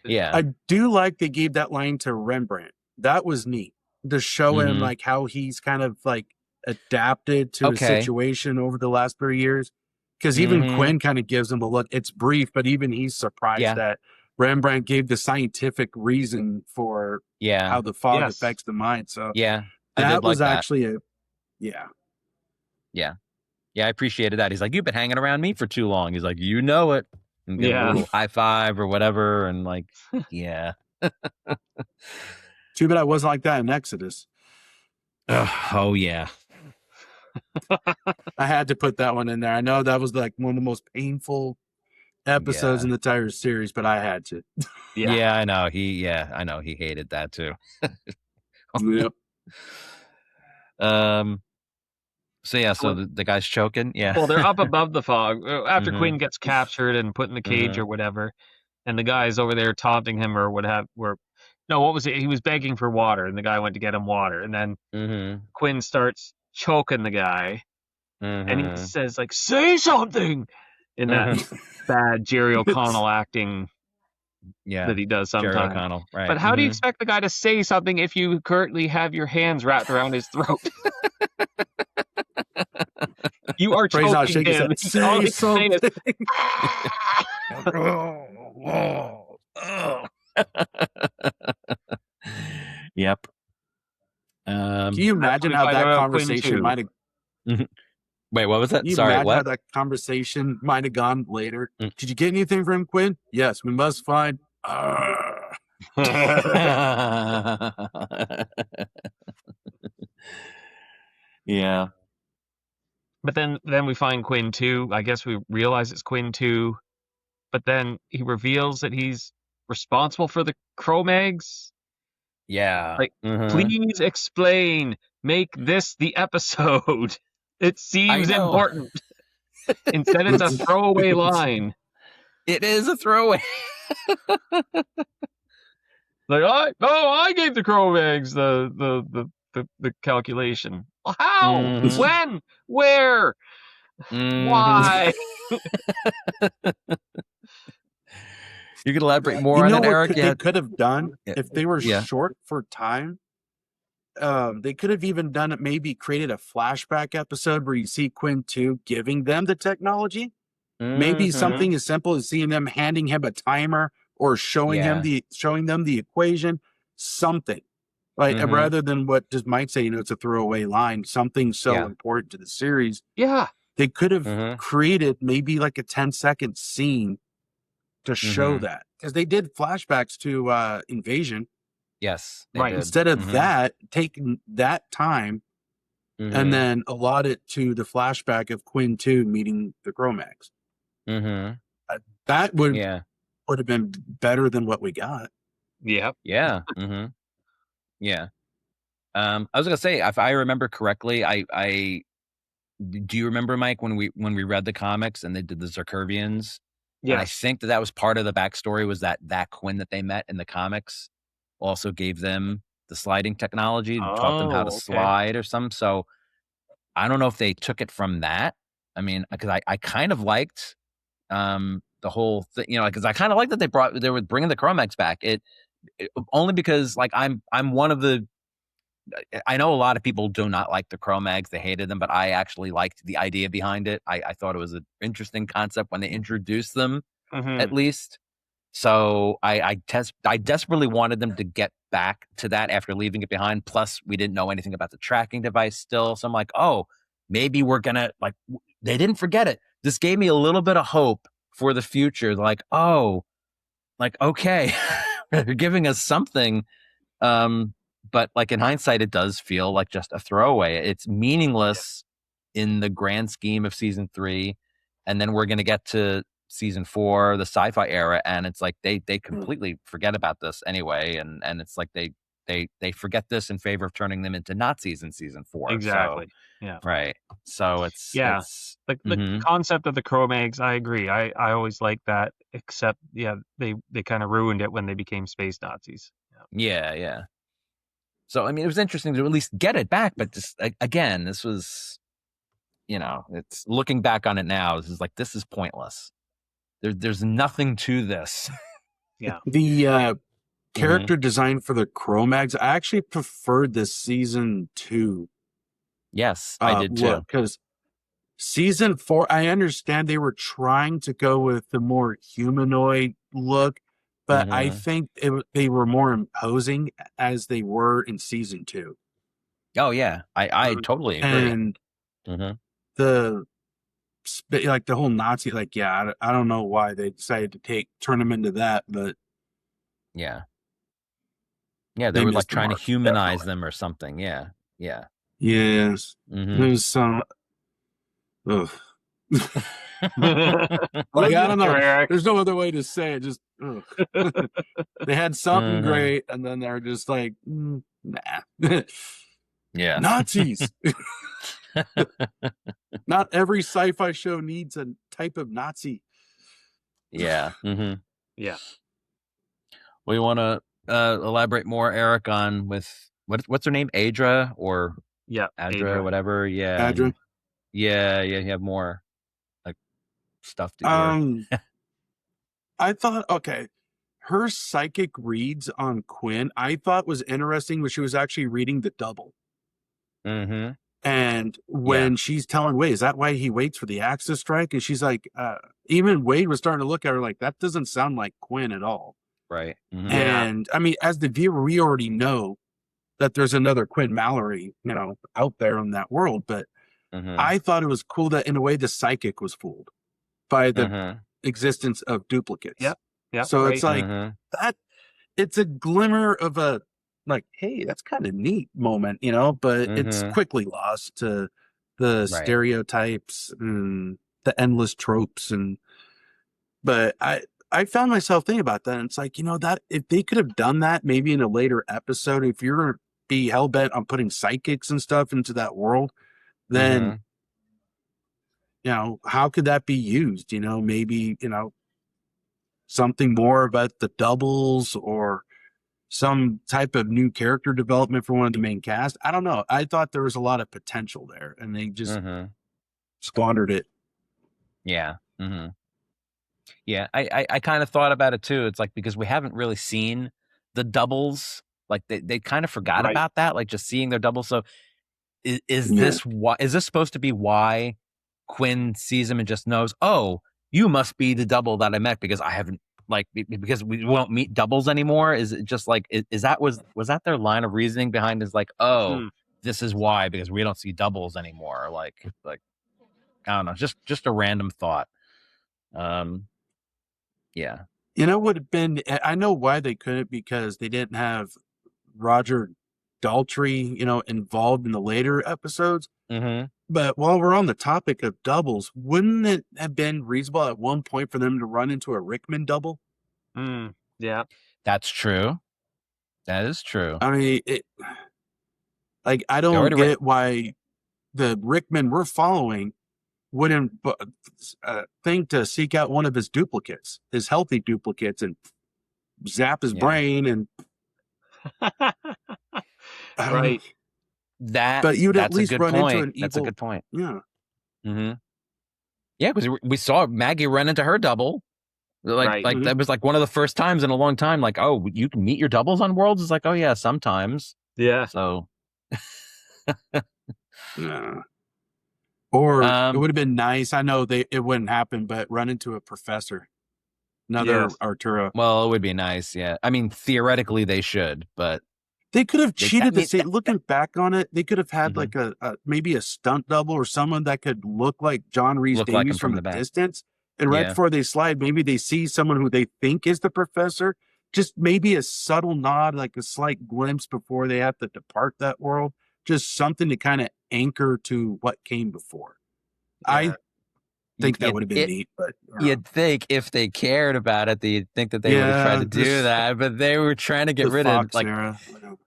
Yeah, I do like they gave that line to Rembrandt. That was neat to show him like how he's kind of like adapted to the situation over the last 3 years. Because even Quinn kind of gives him a look. It's brief, but even he's surprised that Rembrandt gave the scientific reason for how the fog affects the mind. So that was actually yeah, I appreciated that. He's like, you've been hanging around me for too long. He's like, you know it. And give him a little high five or whatever. And like, yeah. Too bad I wasn't like that in Exodus. Oh, yeah. I had to put that one in there. I know that was like one of the most painful episodes in the entire series, but I had to. Yeah, I know. I know he hated that too. Yep. So the guy's choking. Yeah. Well, they're up above the fog after Quinn gets captured and put in the cage or whatever, and the guys over there taunting him or what have. No, what was it? He was begging for water, and the guy went to get him water, and then Quinn starts choking the guy, and he says, like, say something, in that bad Jerry O'Connell acting that he does sometimes. Jerry O'Connell, right. But how do you expect the guy to say something if you currently have your hands wrapped around his throat? You are choking him. Say something. Yep. Can you imagine how that conversation might have... Wait, what was that? Can you Sorry, imagine what? how that conversation might have gone later? Did you get anything from Quinn? Yes, we must find... Yeah. But then we find Quinn 2. I guess we realize it's Quinn 2. But then he reveals that he's responsible for the Kromaggs. Yeah. Like, please explain. Make this the episode. It seems important. Instead, it's a throwaway line. It is a throwaway. Like, I gave the Kromaggs the calculation. How? When? Where? Why? You could elaborate more on that, Eric? They could have done if they were short for time. They could have even done it. Maybe created a flashback episode where you see Quinn 2 giving them the technology. Maybe something as simple as seeing them handing him a timer or showing them the equation. Something like rather than what does Mike say? It's a throwaway line. Something so important to the series. Yeah, they could have created maybe like a 10-second scene to show that, because they did flashbacks to Invasion. Yes, right. Did. Instead of that, taking that time and then allot it to the flashback of Quinn 2 meeting the Kromaggs. That would have been better than what we got. Yep. Yeah. Yeah. I was gonna say, if I remember correctly, I do you remember, Mike, when we read the comics and they did the Zircurvians? Yeah. And I think that was part of the backstory, was that Quinn that they met in the comics also gave them the sliding technology, taught them how to slide or something. So I don't know if they took it from that. I mean, because I kind of liked the whole thing, because I kind of liked that they were bringing the Kromaggs back. It only because, like, I'm one of the, I know a lot of people do not like the Kromaggs. They hated them, but I actually liked the idea behind it. I thought it was an interesting concept when they introduced them, at least. So I desperately wanted them to get back to that after leaving it behind. Plus, we didn't know anything about the tracking device still. So I'm like, oh, maybe we're gonna, like, they didn't forget it. This gave me a little bit of hope for the future. Like, oh, like, okay, they're giving us something. But like, in hindsight, it does feel like just a throwaway. It's meaningless in the grand scheme of season 3. And then we're going to get to season 4, the sci-fi era. And it's like, they completely forget about this anyway. And it's like, they forget this in favor of turning them into Nazis in season 4. Exactly. So, yeah. Right. So it's, the concept of the Kromaggs, I agree. I always liked that, except, they kind of ruined it when they became space Nazis. Yeah. So, I mean, it was interesting to at least get it back, but just, again, this was, it's looking back on it now, this is pointless. There's nothing to this. Yeah. The character design for the Kromaggs, I actually preferred this season 2. Yes, I did too. Because season 4, I understand they were trying to go with the more humanoid look, but I think they were more imposing as they were in season 2. Oh yeah, I totally agree. And the whole Nazi, I don't know why they decided to turn them into that, but yeah, they were like trying to humanize them or something. Yeah. Yes, there's some. Ugh. I don't know. There's no other way to say it. Just they had something great, and then they're just like, nah. Yeah, Nazis. Not every sci-fi show needs a type of Nazi. Yeah. Yeah. We want to elaborate more, Eric, on with what's her name, Adra or Adra, Adra. whatever. Yeah, Adra. Yeah. You have more like stuff to hear. I thought, okay, her psychic reads on Quinn, I thought was interesting when she was actually reading the double. Mm-hmm. And when she's telling Wade, is that why he waits for the axe to strike? And she's like, even Wade was starting to look at her like, that doesn't sound like Quinn at all. Right. Mm-hmm. And I mean, as the viewer, we already know that there's another Quinn Mallory, out there in that world. But I thought it was cool that in a way the psychic was fooled by the existence of duplicates. Yeah. So it's like that. It's a glimmer of a like, hey, that's kind of neat moment, but it's quickly lost to the stereotypes and the endless tropes. But I found myself thinking about that. And it's like, that if they could have done that maybe in a later episode, if you're going to be hell bent on putting psychics and stuff into that world, then, how could that be used? Maybe, something more about the doubles or some type of new character development for one of the main cast. I don't know. I thought there was a lot of potential there and they just squandered it. Yeah. Yeah. I kind of thought about it too. It's like, because we haven't really seen the doubles, like they kind of forgot about that, like just seeing their doubles. So is this supposed to be why Quinn sees him and just knows, oh, you must be the double that I met because I haven't, because we won't meet doubles anymore? Is it just like, was that their line of reasoning behind is like, oh, this is why, because we don't see doubles anymore? Like, I don't know, just a random thought. Yeah. Would have been, I know why they couldn't, because they didn't have Roger Daltrey, involved in the later episodes. But while we're on the topic of doubles, wouldn't it have been reasonable at one point for them to run into a Rickman double? Yeah. That's true. That is true. I mean, I don't get why the Rickman we're following wouldn't think to seek out one of his duplicates, his healthy duplicates, and zap his brain and right. But you'd at least run into an evil. That's a good point. Yeah. Yeah, because we saw Maggie run into her double. That was like one of the first times in a long time. Like, oh, you can meet your doubles on Worlds. It's like, oh yeah, sometimes. Yeah. So. Yeah. Or it would have been nice. I know it wouldn't happen, but run into a professor, another Arturo. Well, it would be nice. Yeah. I mean, theoretically they should, but. They could have cheated to say, looking back on it, they could have had like maybe a stunt double or someone that could look like John Rhys Davies from a distance. And right before they slide, maybe they see someone who they think is the professor. Just maybe a subtle nod, like a slight glimpse before they have to depart that world. Just something to kind of anchor to what came before. Yeah. I think that would have been neat, but you'd think if they cared about it, you'd think that they would have tried to do that, but they were trying to get rid of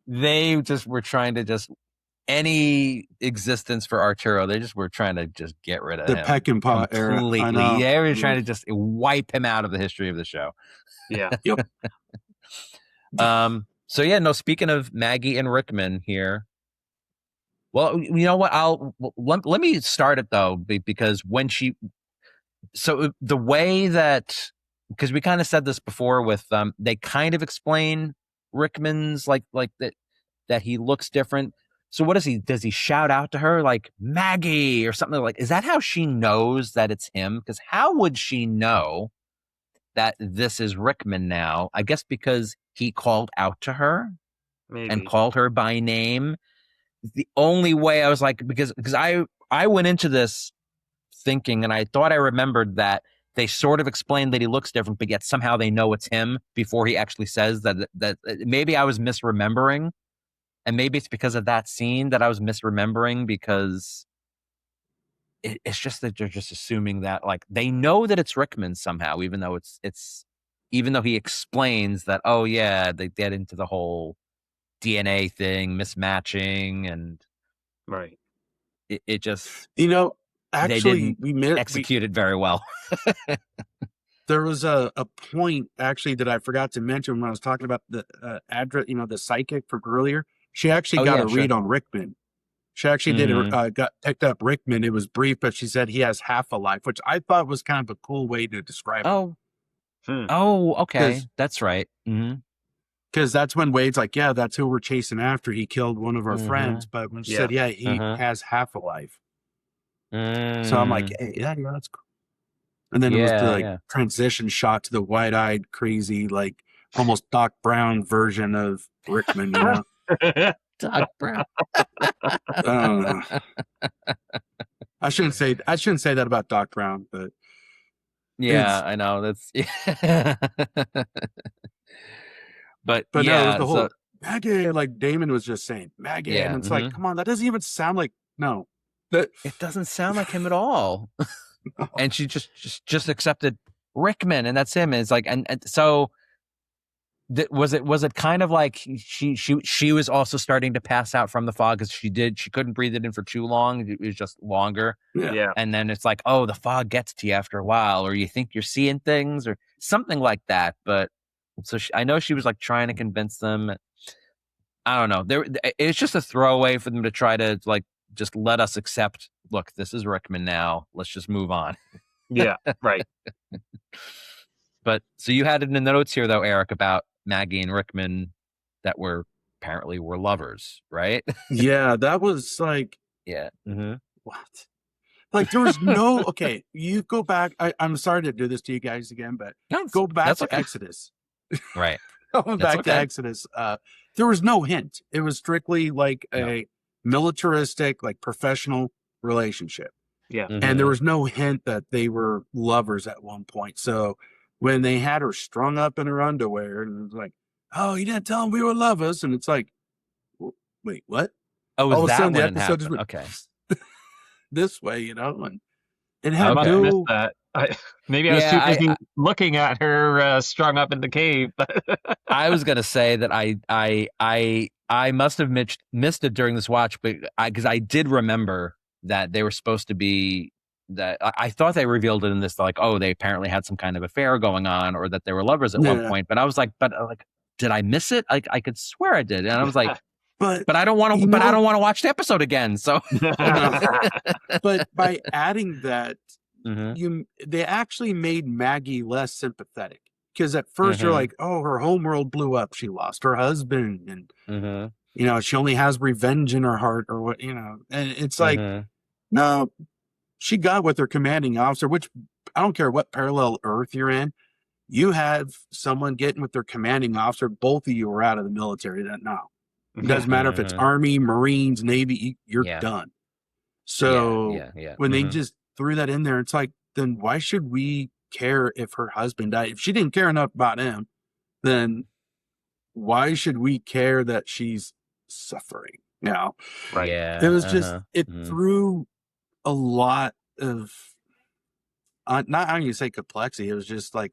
they just were trying to just any existence for Arturo. They just were trying to just get rid of the peck and paw era. Completely. They were trying to just wipe him out of the history of the show. Yeah. Yep. So yeah, no, speaking of Maggie and Rickman here. Well, you know what? Let me start it though, because when so the way that, because we kind of said this before with they kind of explain Rickman's like that he looks different. So what does he shout out to her like Maggie or something? Like, is that how she knows that it's him? Because how would she know that this is Rickman now? I guess because he called out to her and called her by name. The only way I was like, because I went into this thinking, and I thought I remembered that they sort of explained that he looks different, but yet somehow they know it's him before he actually says that maybe I was misremembering. And maybe it's because of that scene that I was misremembering, because it's just that they're just assuming that like they know that it's Rickman somehow, even though even though he explains that, oh yeah, they get into the whole DNA thing, mismatching, and right. It just actually we executed very well. There was a point actually that I forgot to mention when I was talking about the address, the psychic from earlier. She actually got a read on Rickman. She actually got picked up Rickman. It was brief, but she said he has half a life, which I thought was kind of a cool way to describe it. Oh, okay. That's right. Because that's when Wade's like, yeah, that's who we're chasing after. He killed one of our friends. But when she said, yeah, he has half a life. So I'm like, hey, yeah, that's cool. And then it was the transition shot to the wide-eyed, crazy, like almost Doc Brown version of Rickman, Doc Brown. I shouldn't say that about Doc Brown, but I know that's. but no, it was the whole Maggie, like Damon was just saying Maggie, and it's like, come on, that doesn't even sound like it doesn't sound like him at all. And she just accepted Rickman, and that's him. And it's like, and so was it kind of like she was also starting to pass out from the fog because she couldn't breathe it in for too long. It was just longer. Yeah. And then it's like, oh, the fog gets to you after a while, or you think you're seeing things or something like that. But so I know she was like trying to convince them. I don't know. It's just a throwaway for them to try to like just let us accept. Look, this is Rickman now. Let's just move on. Yeah, right. But so you had it in the notes here, though, Eric, about Maggie and Rickman that apparently were lovers, right? Yeah, that was like, what? Like there was no. Okay, you go back. I'm sorry to do this to you guys again, but go back to Exodus. Right. Going back to Exodus. There was no hint. It was strictly like a militaristic, like professional relationship. Yeah. And there was no hint that they were lovers at one point. So when they had her strung up in her underwear and it was like, oh, you didn't tell them we were lovers. And it's like, wait, what? Oh, was that when it happened? Okay. This way, and it had I missed that. Maybe I was too busy looking at her strung up in the cave. I was going to say that I must have missed it during this watch, but because I did remember that they were supposed to be that I thought they revealed it in this, like, oh, they apparently had some kind of affair going on, or that they were lovers at one point. But I was like, did I miss it? I could swear I did, and I was like, but I don't want to. But I don't want to watch the episode again. So, but by adding that, they actually made Maggie less sympathetic. Because at first you're like, oh, her homeworld blew up. She lost her husband, and she only has revenge in her heart, or what, and it's like, no, she got with her commanding officer. Which I don't care what parallel Earth you're in, you have someone getting with their commanding officer. Both of you are out of the military now. It doesn't matter if it's Army, Marines, Navy. You're done. So when they just threw that in there, it's like, then why should we care if her husband died? If she didn't care enough about him, then why should we care that she's suffering now? Right. Yeah. It was just it threw a lot of not how you say complexity. It was just like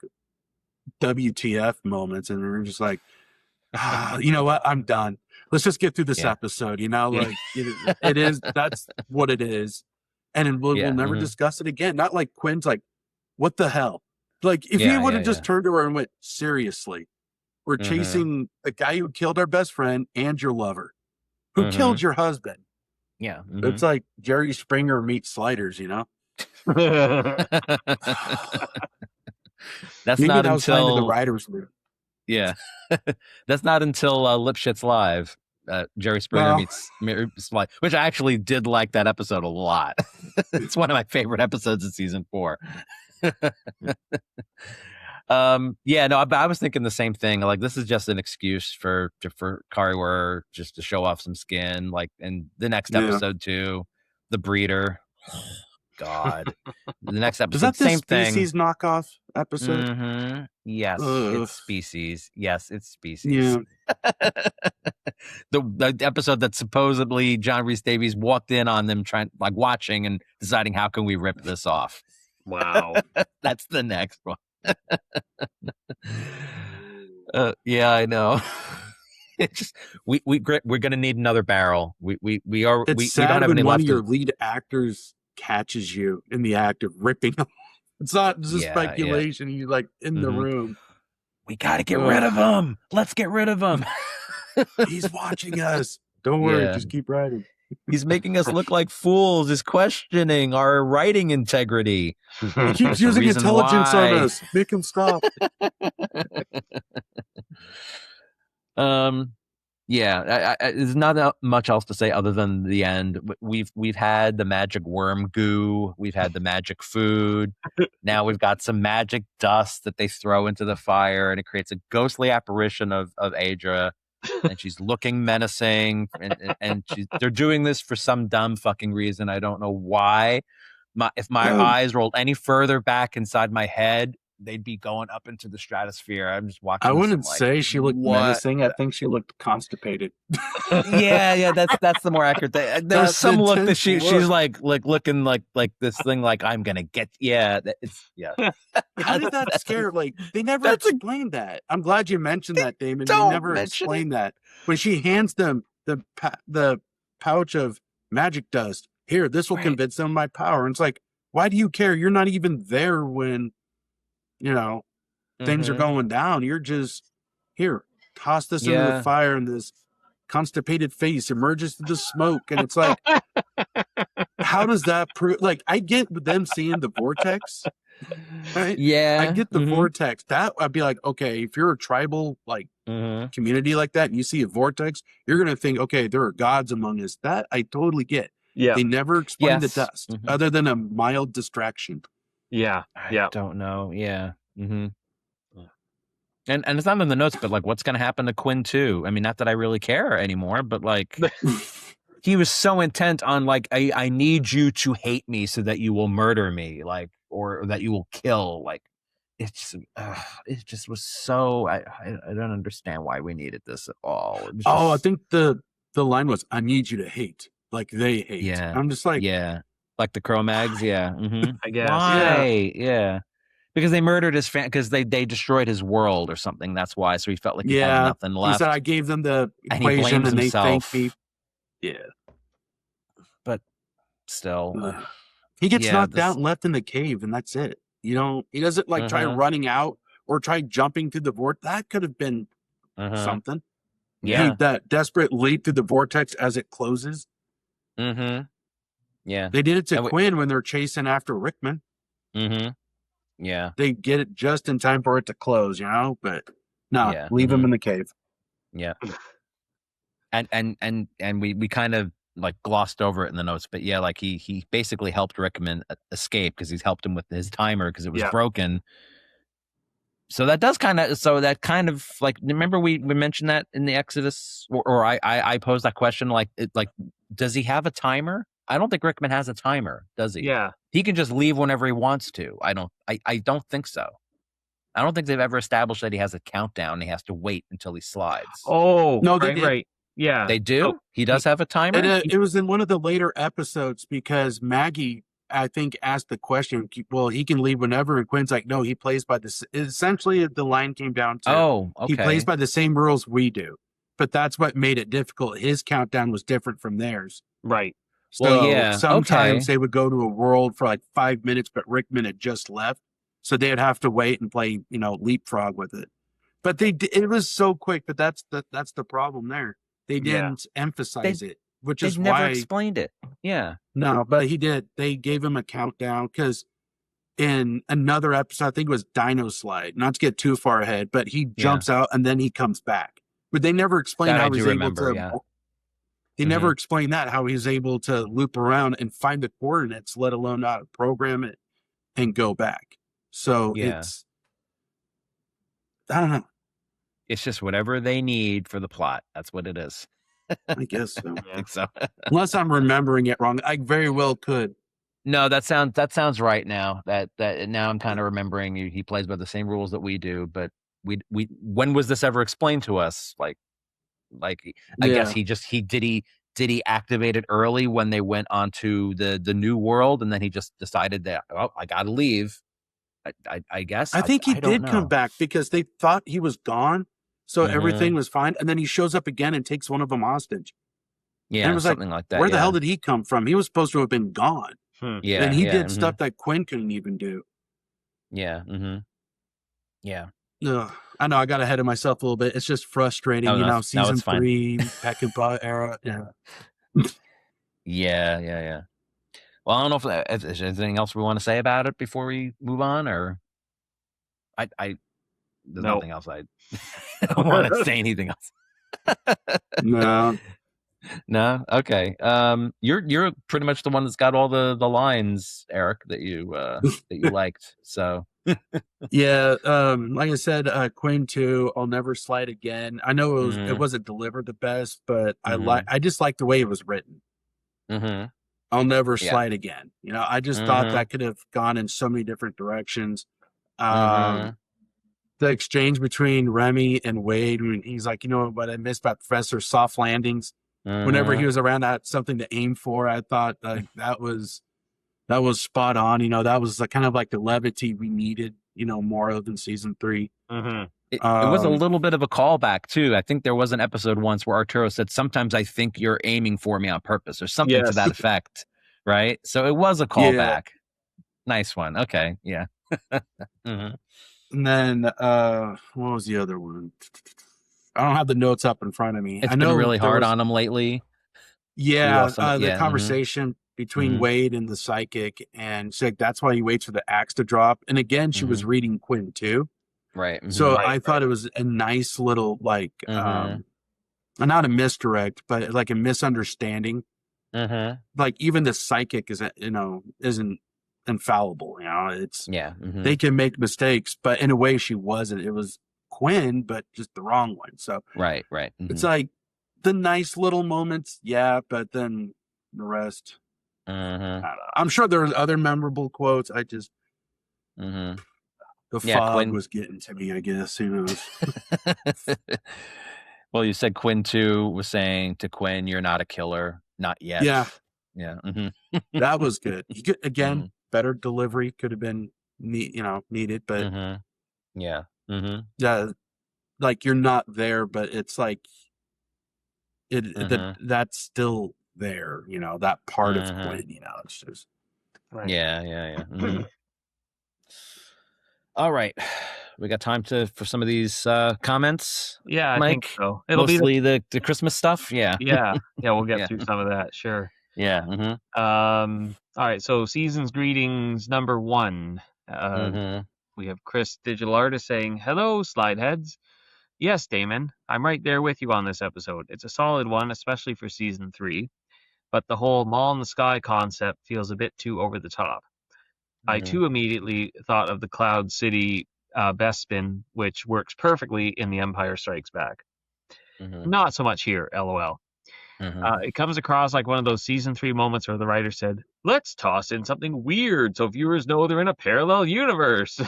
WTF moments, and we were just like, you know what? I'm done. Let's just get through this episode. Like it is. That's what it is, and we'll never discuss it again. Not like Quinn's like, what the hell? Like, if he would have just turned to her and went, seriously, we're chasing the guy who killed our best friend and your lover, who killed your husband. Yeah. It's like Jerry Springer meets Sliders, That's Maybe not that was kind of until the writer's room. Yeah. That's not until Lipschitz Live. Jerry Springer meets Sliders, which I actually did like that episode a lot. It's one of my favorite episodes of season 4. I was thinking the same thing. Like, this is just an excuse for Kariwar just to show off some skin. Like, in the next episode too, the breeder. God, the next episode, is that the same Species thing. Knockoff episode? Yes, it's Species. Yes, it's Species. Yeah. the episode that supposedly John Rhys Davies walked in on them watching and deciding, how can we rip this off? Wow. That's the next one. I know. It's just we're gonna need another barrel. We don't have any one left. of your lead actors catches you in the act of ripping them. It's not just speculation. You like in the room. We got to get rid of him. Let's get rid of him. He's watching us. Don't worry. Just keep writing. He's making us look like fools. He's questioning our writing integrity. He keeps using intelligence on us. Make him stop. There's not much else to say other than the end. We've had the magic worm goo. We've had the magic food. Now we've got some magic dust that they throw into the fire, and it creates a ghostly apparition of Adra. And she's looking menacing, and they're doing this for some dumb fucking reason. I don't know why. If my eyes rolled any further back inside my head, they'd be going up into the stratosphere. I'm just watching. I wouldn't say she looked menacing. I think she looked constipated. yeah, that's the more accurate thing. There was some look that she's like looking like this thing like I'm gonna get. Yeah, How did that scare? Like they never explained that. I'm glad you mentioned that, Damon. They never explained that when she hands them the pouch of magic dust. Here, this will convince them of my power. And it's like, why do you care? You're not even there when. Things are going down. You're just here. Toss this into the fire, and this constipated face emerges through the smoke. And it's like, how does that prove? Like, I get them seeing the vortex, right? Yeah, I get the vortex. That I'd be like, okay, if you're a tribal community like that, and you see a vortex, you're gonna think, okay, there are gods among us. That I totally get. Yeah, they never explain the dust other than a mild distraction. Yeah. I don't know. Yeah. And it's not in the notes, but like, what's going to happen to Quinn too? I mean, not that I really care anymore, but like, he was so intent on like, I need you to hate me so that you will murder me, like, or that you will kill. Like, it just was so. I don't understand why we needed this at all. I think the line was, "I need you to hate," like they hate. Yeah. I'm just like, like the Kromaggs, I guess. Why? Yeah. Because they murdered his because they destroyed his world or something. That's why. So he felt like he had nothing left. He said, "I gave them the equation, and they thanked me." Yeah. But still, he gets knocked out and left in the cave, and that's it. He doesn't like try running out or try jumping through the vortex. That could have been something. Yeah. That desperate leap through the vortex as it closes. Yeah. They did it to Quinn when they're chasing after Rickman. Yeah. They get it just in time for it to close, but no, leave him in the cave. Yeah. And we kind of like glossed over it in the notes, but like he basically helped Rickman escape because he's helped him with his timer because it was broken. So that kind of like, remember we mentioned that in the Exodus, or I posed that question, like does he have a timer? I don't think Rickman has a timer, does he? Yeah. He can just leave whenever he wants to. I don't think so. I don't think they've ever established that he has a countdown and he has to wait until he slides. Oh, no, right. Yeah. They do? Oh, he does have a timer? It was in one of the later episodes because Maggie, I think, asked the question, well, he can leave whenever, and Quinn's like, no, he plays by this. Essentially, the line came down to, he plays by the same rules we do. But that's what made it difficult. His countdown was different from theirs. Right. So sometimes they would go to a world for like 5 minutes, but Rickman had just left. So they'd have to wait and play, leapfrog with it. But it was so quick, but that's the problem there. They didn't emphasize it, which is why. Never explained it. Yeah. No, but he did. They gave him a countdown because in another episode, I think it was Dino Slide, not to get too far ahead, but he jumps out and then he comes back. But they never explained how he's able to. They never explained how he's able to loop around and find the coordinates, let alone how to program it and go back. So it's, I don't know. It's just whatever they need for the plot. That's what it is. I guess so. I think so. Unless I'm remembering it wrong. I very well could. No, that sounds right now. That now I'm kind of remembering he plays by the same rules that we do, but we when was this ever explained to us? I guess did he activate it early when they went onto the new world, and then he just decided that I gotta leave. I guess I think he did come back because they thought he was gone, so everything was fine, and then he shows up again and takes one of them hostage. Yeah, and it was something like that. Where the hell did he come from? He was supposed to have been gone. Yeah, and he did stuff that Quinn couldn't even do. Yeah. Yeah. Ugh, I know I got ahead of myself a little bit. It's just frustrating, season 3, Peckinpah era. Yeah. Yeah. Well, I don't know if there's anything else we want to say about it before we move on, or there's nothing else I want to say anything else. No. Okay. You're pretty much the one that's got all the lines, Eric, that you liked. So yeah, like I said, Quinn 2, I'll never slide again. I know it wasn't delivered the best, but I just like the way it was written. I'll never slide again. I just thought that could have gone in so many different directions. The exchange between Remy and Wade, when he's like, what I missed about Professor Soft Landings. Whenever he was around, that's something to aim for. I thought that was spot on. That was kind of like the levity we needed, more of in season 3. It was a little bit of a callback too. I think there was an episode once where Arturo said, "Sometimes I think you're aiming for me on purpose," or something to that effect, right? So it was a callback. Yeah. Nice one. Okay, yeah. And then what was the other one? I don't have the notes up in front of me. It's been really hard on him lately. Yeah, the conversation between Wade and the psychic, and she's like, that's why he waits for the axe to drop. And again, she was reading Quinn too. Right. So I thought it was a nice little not a misdirect, but like a misunderstanding. Like even the psychic isn't infallible. It's they can make mistakes, but in a way she wasn't. It was Quinn, but just the wrong one. So right. It's like the nice little moments, but then the rest. I don't know. I'm sure there was other memorable quotes. I just the fog Quinn was getting to me, I guess. Who knows? Well, you said Quinn 2 was saying to Quinn, "You're not a killer, not yet." Yeah. That was good. He could, again, better delivery could have been needed, but yeah, like you're not there, but it's like that's still there. That part of Quinn. It's just yeah. All right, we got time for some of these comments. Yeah, I Mike? think so. It'll mostly be the Christmas stuff. Yeah. We'll get through some of that. Sure. Yeah. All right. So season's greetings number 1. We have Chris Digital Artist saying, "Hello, Slideheads. Yes, Damon, I'm right there with you on this episode. It's a solid one, especially for season 3, but the whole mall in the sky concept feels a bit too over the top. I too immediately thought of the Cloud City Bespin, which works perfectly in The Empire Strikes Back. Not so much here, LOL. It comes across like one of those season 3 moments where the writer said, let's toss in something weird so viewers know they're in a parallel universe."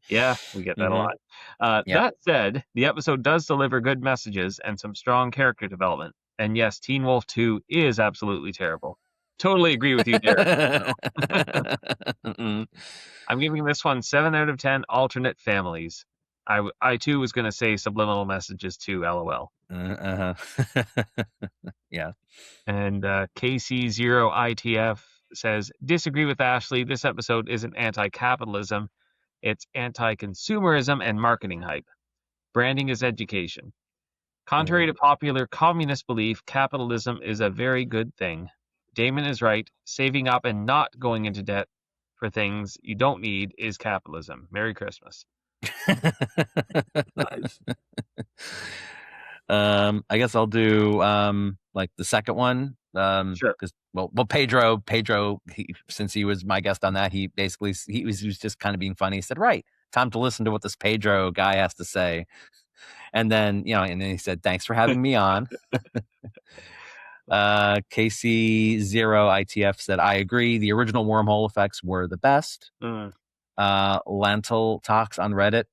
Yeah, we get that a lot. That said, the episode does deliver good messages and some strong character development. And yes, Teen Wolf 2 is absolutely terrible. Totally agree with you, Derek. I'm giving this one 7 out of 10 alternate families. I too was going to say subliminal messages too, LOL. Yeah. And KC0ITF says, disagree with Ashley. This episode isn't anti-capitalism. It's anti-consumerism and marketing hype. Branding is education. Contrary to popular communist belief, capitalism is a very good thing. Damon is right. Saving up and not going into debt for things you don't need is capitalism. Merry Christmas. Nice. I guess I'll do like the second one. Sure. Because Pedro, since he was my guest on that, he was just kind of being funny. He said, "Right, time to listen to what this Pedro guy has to say." And then and then he said, "Thanks for having me on." KC0ITF said, "I agree. The original wormhole effects were the best." Lantel Talks on Reddit.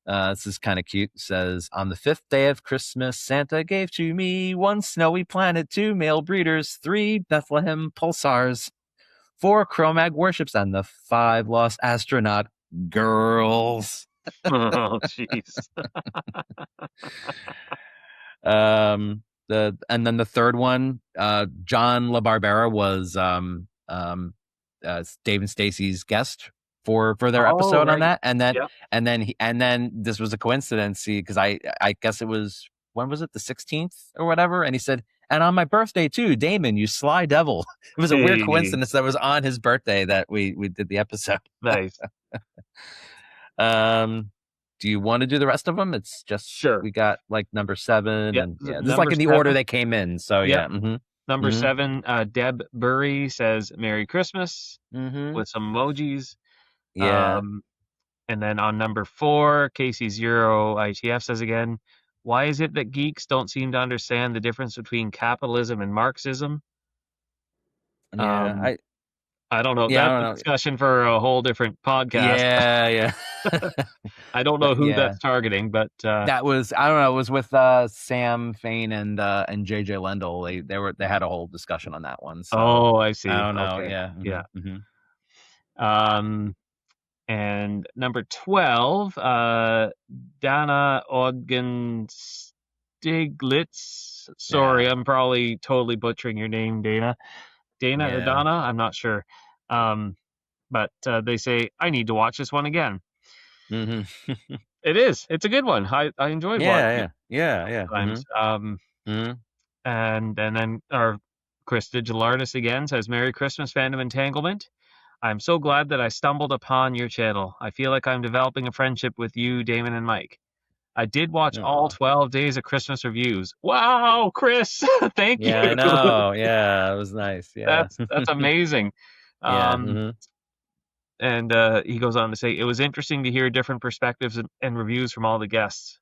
This is kind of cute. Says, on the 5th day of Christmas, Santa gave to me 1 snowy planet, 2 male breeders, 3 Bethlehem pulsars, 4 Kromagg warships, and the 5 lost astronaut girls. Oh, jeez. And then the third one, John LaBarbera was Dave and Stacy's guest for their episode on that, and then Yep. and then this was a coincidence because I guess it was, when was it, the 16th or whatever, and he said, and on my birthday too, Damon, you sly devil. It was a weird coincidence that was on his birthday that we did the episode. Nice. Do you want to do the rest of them? It's just sure. We got like number 7, and this is like in the 7. order they came in. So yeah. Number 7, Deb Burry says Merry Christmas with some emojis. Yeah. And then on number 4, Casey0ITF says again, why is it that geeks don't seem to understand the difference between capitalism and Marxism? Yeah, I don't know. Yeah, That's a discussion for a whole different podcast. Yeah. I don't know who that's targeting, but that was, I don't know. It was with Sam Fain and JJ Lendl. They had a whole discussion on that one. So oh, I see. I don't know. Okay. Yeah. And number 12, Dana Odgen Stiglitz. Sorry, I'm probably totally butchering your name, Dana. Or Donna? I'm not sure. But they say, I need to watch this one again. It is. It's a good one. I enjoyed watching it. Yeah. Times. And then our Chris Digilardis again says, Merry Christmas, Fandom Entanglement. I'm so glad that I stumbled upon your channel. I feel like I'm developing a friendship with you, Damon and Mike. I did watch all 12 days of Christmas reviews. Wow, Chris. Thank you. I know. Yeah, it was nice. Yeah. That's amazing. And he goes on to say, it was interesting to hear different perspectives and reviews from all the guests.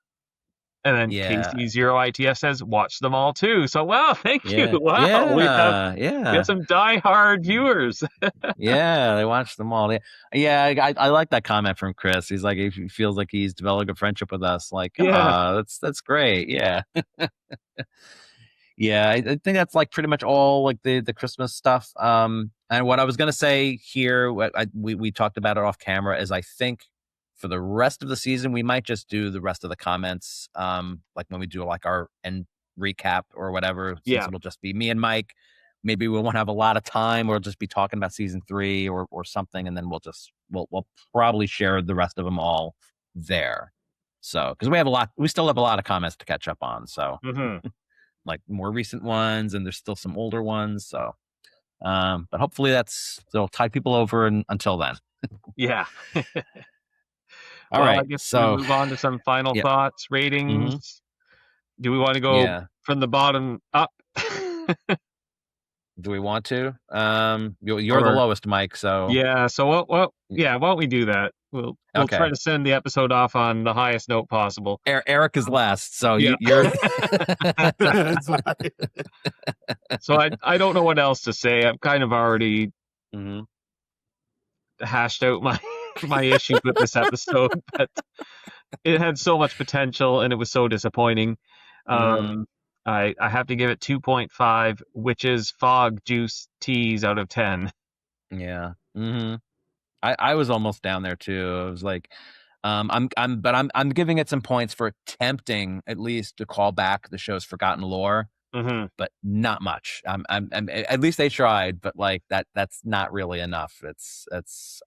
And then KC0ITF says, watch them all too. So, wow, thank you. Wow, we have some diehard viewers. Yeah, they watch them all. Yeah, I like that comment from Chris. He's like, he feels like he's developing a friendship with us. Like, that's great. Yeah. Yeah, I think that's like pretty much all like the Christmas stuff. And what I was going to say here, we talked about it off camera, is I think for the rest of the season, we might just do the rest of the comments, like when we do like our end recap or whatever. Since it'll just be me and Mike. Maybe we won't have a lot of time. We'll just be talking about season 3 or something, and then we'll probably share the rest of them all there. So because we still have a lot of comments to catch up on. So like more recent ones, and there's still some older ones. So, but hopefully they'll tide people over until then. Yeah. All right, I guess so we'll move on to some final thoughts, ratings. Do we want to go from the bottom up? Do we want to? You're the lowest, Mike. So So why don't we do that? We'll try to send the episode off on the highest note possible. Eric is last, so you're. So I don't know what else to say. I've kind of already hashed out my issues with this episode, but it had so much potential and it was so disappointing. I have to give it 2.5 witches fog juice teas out of 10. Yeah. I was almost down there too. I was like, I'm giving it some points for attempting at least to call back the show's forgotten lore, but not much. I'm at least they tried, but like that's not really enough.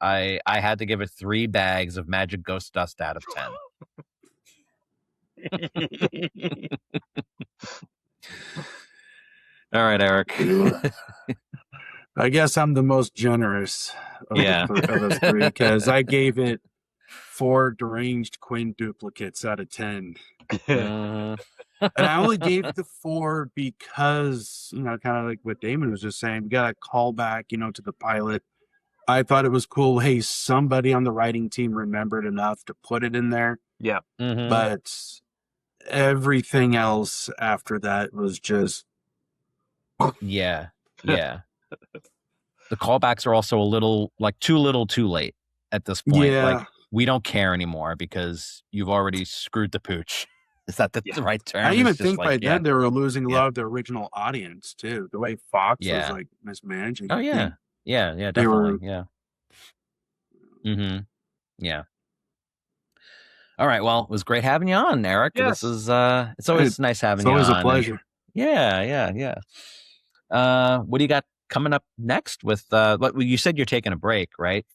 I had to give it 3 bags of magic ghost dust out of 10. All right, Eric. I guess I'm the most generous of us 3 because I gave it 4 deranged Quinn duplicates out of 10. And I only gave the 4 because, kind of like what Damon was just saying, we got to call back, to the pilot. I thought it was cool. Hey, somebody on the writing team remembered enough to put it in there. Yeah. But everything else after that was just. Yeah. The callbacks are also a little too little too late at this point. Yeah. Like, we don't care anymore because you've already screwed the pooch. Is that the right term? I even think by then they were losing a lot of the original audience too. The way Fox was like mismanaging. Oh yeah. Yeah, definitely. Yeah. All right. Well, it was great having you on, Eric. Yes. This is it's always nice having you on. It's always a pleasure. Yeah. What do you got coming up next with what you said you're taking a break, right?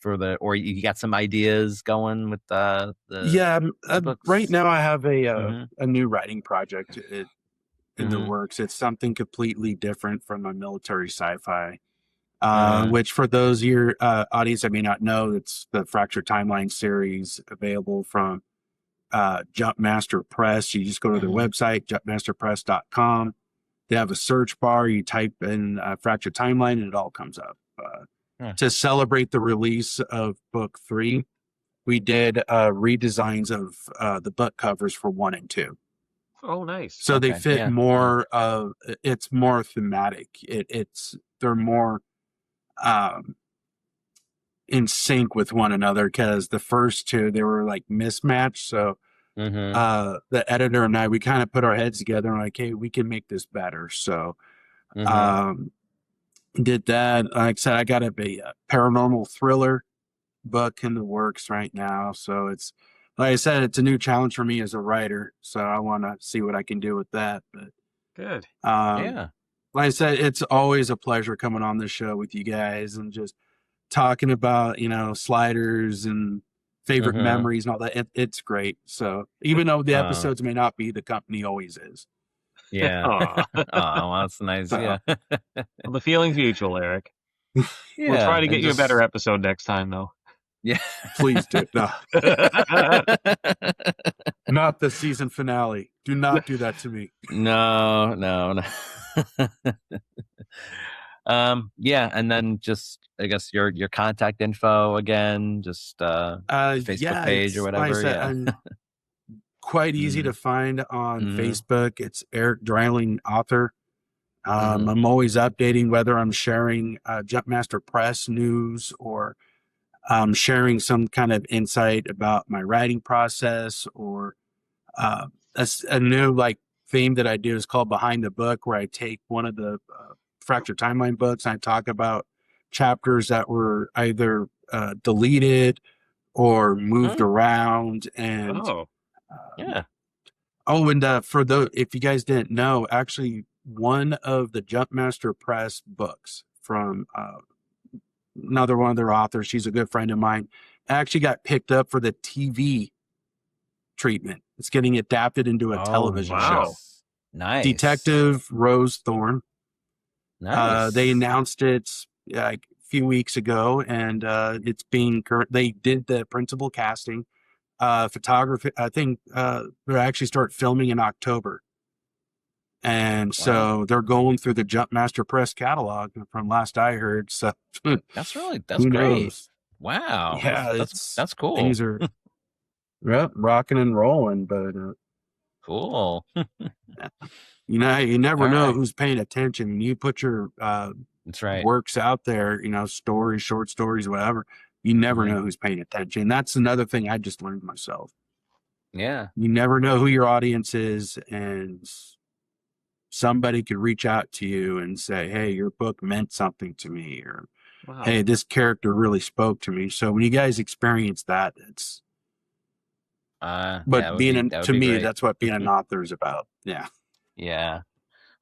Or you got some ideas going with the books? Right now I have a new writing project in the works. It's something completely different from my military sci-fi. Which for those of your audience that may not know, it's the Fractured Timeline series available from Jumpmaster Press. You just go to their website, jumpmasterpress.com. They have a search bar. You type in Fractured Timeline and it all comes up. To celebrate the release of book 3, we did redesigns of the book covers for 1 and 2. Oh, nice. So they fit more of, it's more thematic. They're more in sync with one another, because the first 2, they were like mismatched. So the editor and I, we kind of put our heads together and like, hey, we can make this better. So did that. Like I said, I got a paranormal thriller book in the works right now. So it's, like I said, it's a new challenge for me as a writer. So I want to see what I can do with that. But good. Like I said, it's always a pleasure coming on this show with you guys and just talking about, sliders and favorite memories and all that. It's great. So even though the episodes may not be, the company always is. Yeah. Well, that's nice. Yeah. Well, the feeling's mutual, Eric. Yeah, we'll try to get you a better episode next time, though. Yeah. Please do. No. Not the season finale. Do not do that to me. No. Yeah, and then just, I guess, your contact info again, just Facebook page or whatever. Like I said, I'm quite easy to find on Facebook. It's Erik Dreiling, author. I'm always updating, whether I'm sharing Jumpmaster Press news or sharing some kind of insight about my writing process, or a new theme that I do is called Behind the Book, where I take one of the Fractured Timeline books and I talk about chapters that were either deleted or moved around. And if you guys didn't know, actually one of the Jumpmaster Press books from another one of their authors, she's a good friend of mine, actually got picked up for the TV treatment. It's getting adapted into a television show. Nice. Detective Rose Thorne. Nice. They announced it a few weeks ago, and it's being they did the principal casting, photography. I think they actually start filming in October. And so they're going through the Jumpmaster Press catalog from last I heard. So that's great. Knows? Wow. Yeah, that's cool. Things are rocking and rolling, but cool. you never know who's paying attention. When you put your that's right. works out there, stories, short stories, whatever, you never know who's paying attention. That's another thing I just learned myself. Yeah. You never know who your audience is, and somebody could reach out to you and say, hey, your book meant something to me, or hey, this character really spoke to me. So when you guys experience that, it's to me, that's what being an author is about. Yeah.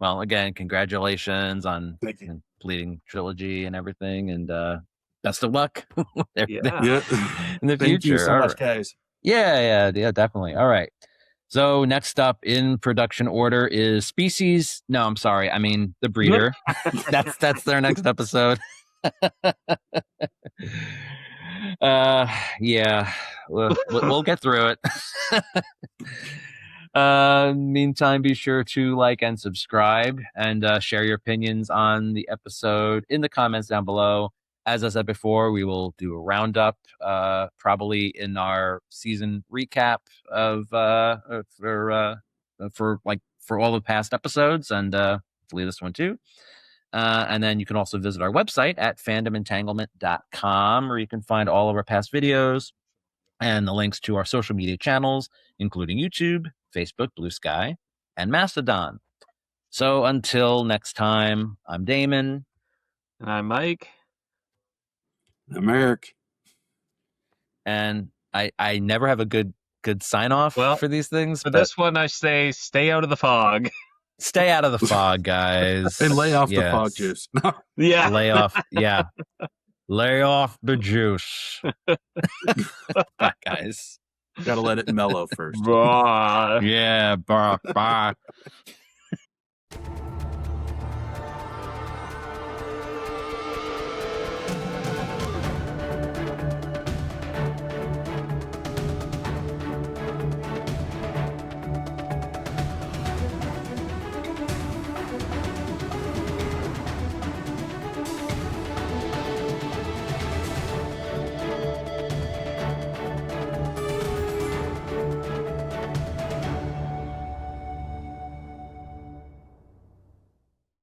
Well, again, congratulations on completing trilogy and everything, and best of luck in the future. Thank you so much, guys. Yeah, definitely. All right. So next up in production order is Species. No, I'm sorry. I mean The Breeder. That's their next episode. We'll get through it. Meantime, be sure to like and subscribe, and share your opinions on the episode in the comments down below. As I said before, we will do a roundup, probably in our season recap of for all the past episodes, and hopefully this one too. And then you can also visit our website at fandomentanglement.com, where you can find all of our past videos and the links to our social media channels, including YouTube, Facebook, Blue Sky, and Mastodon. So until next time, I'm Damon. And I'm Mike. I'm Eric. And I never have a good sign off for these things. For this one, I say stay out of the fog. Stay out of the fog, guys. And lay off the fog juice. Yeah. Lay off. Yeah. Lay off the juice. Bye, guys. Gotta let it mellow first. Bye. Yeah. Bye.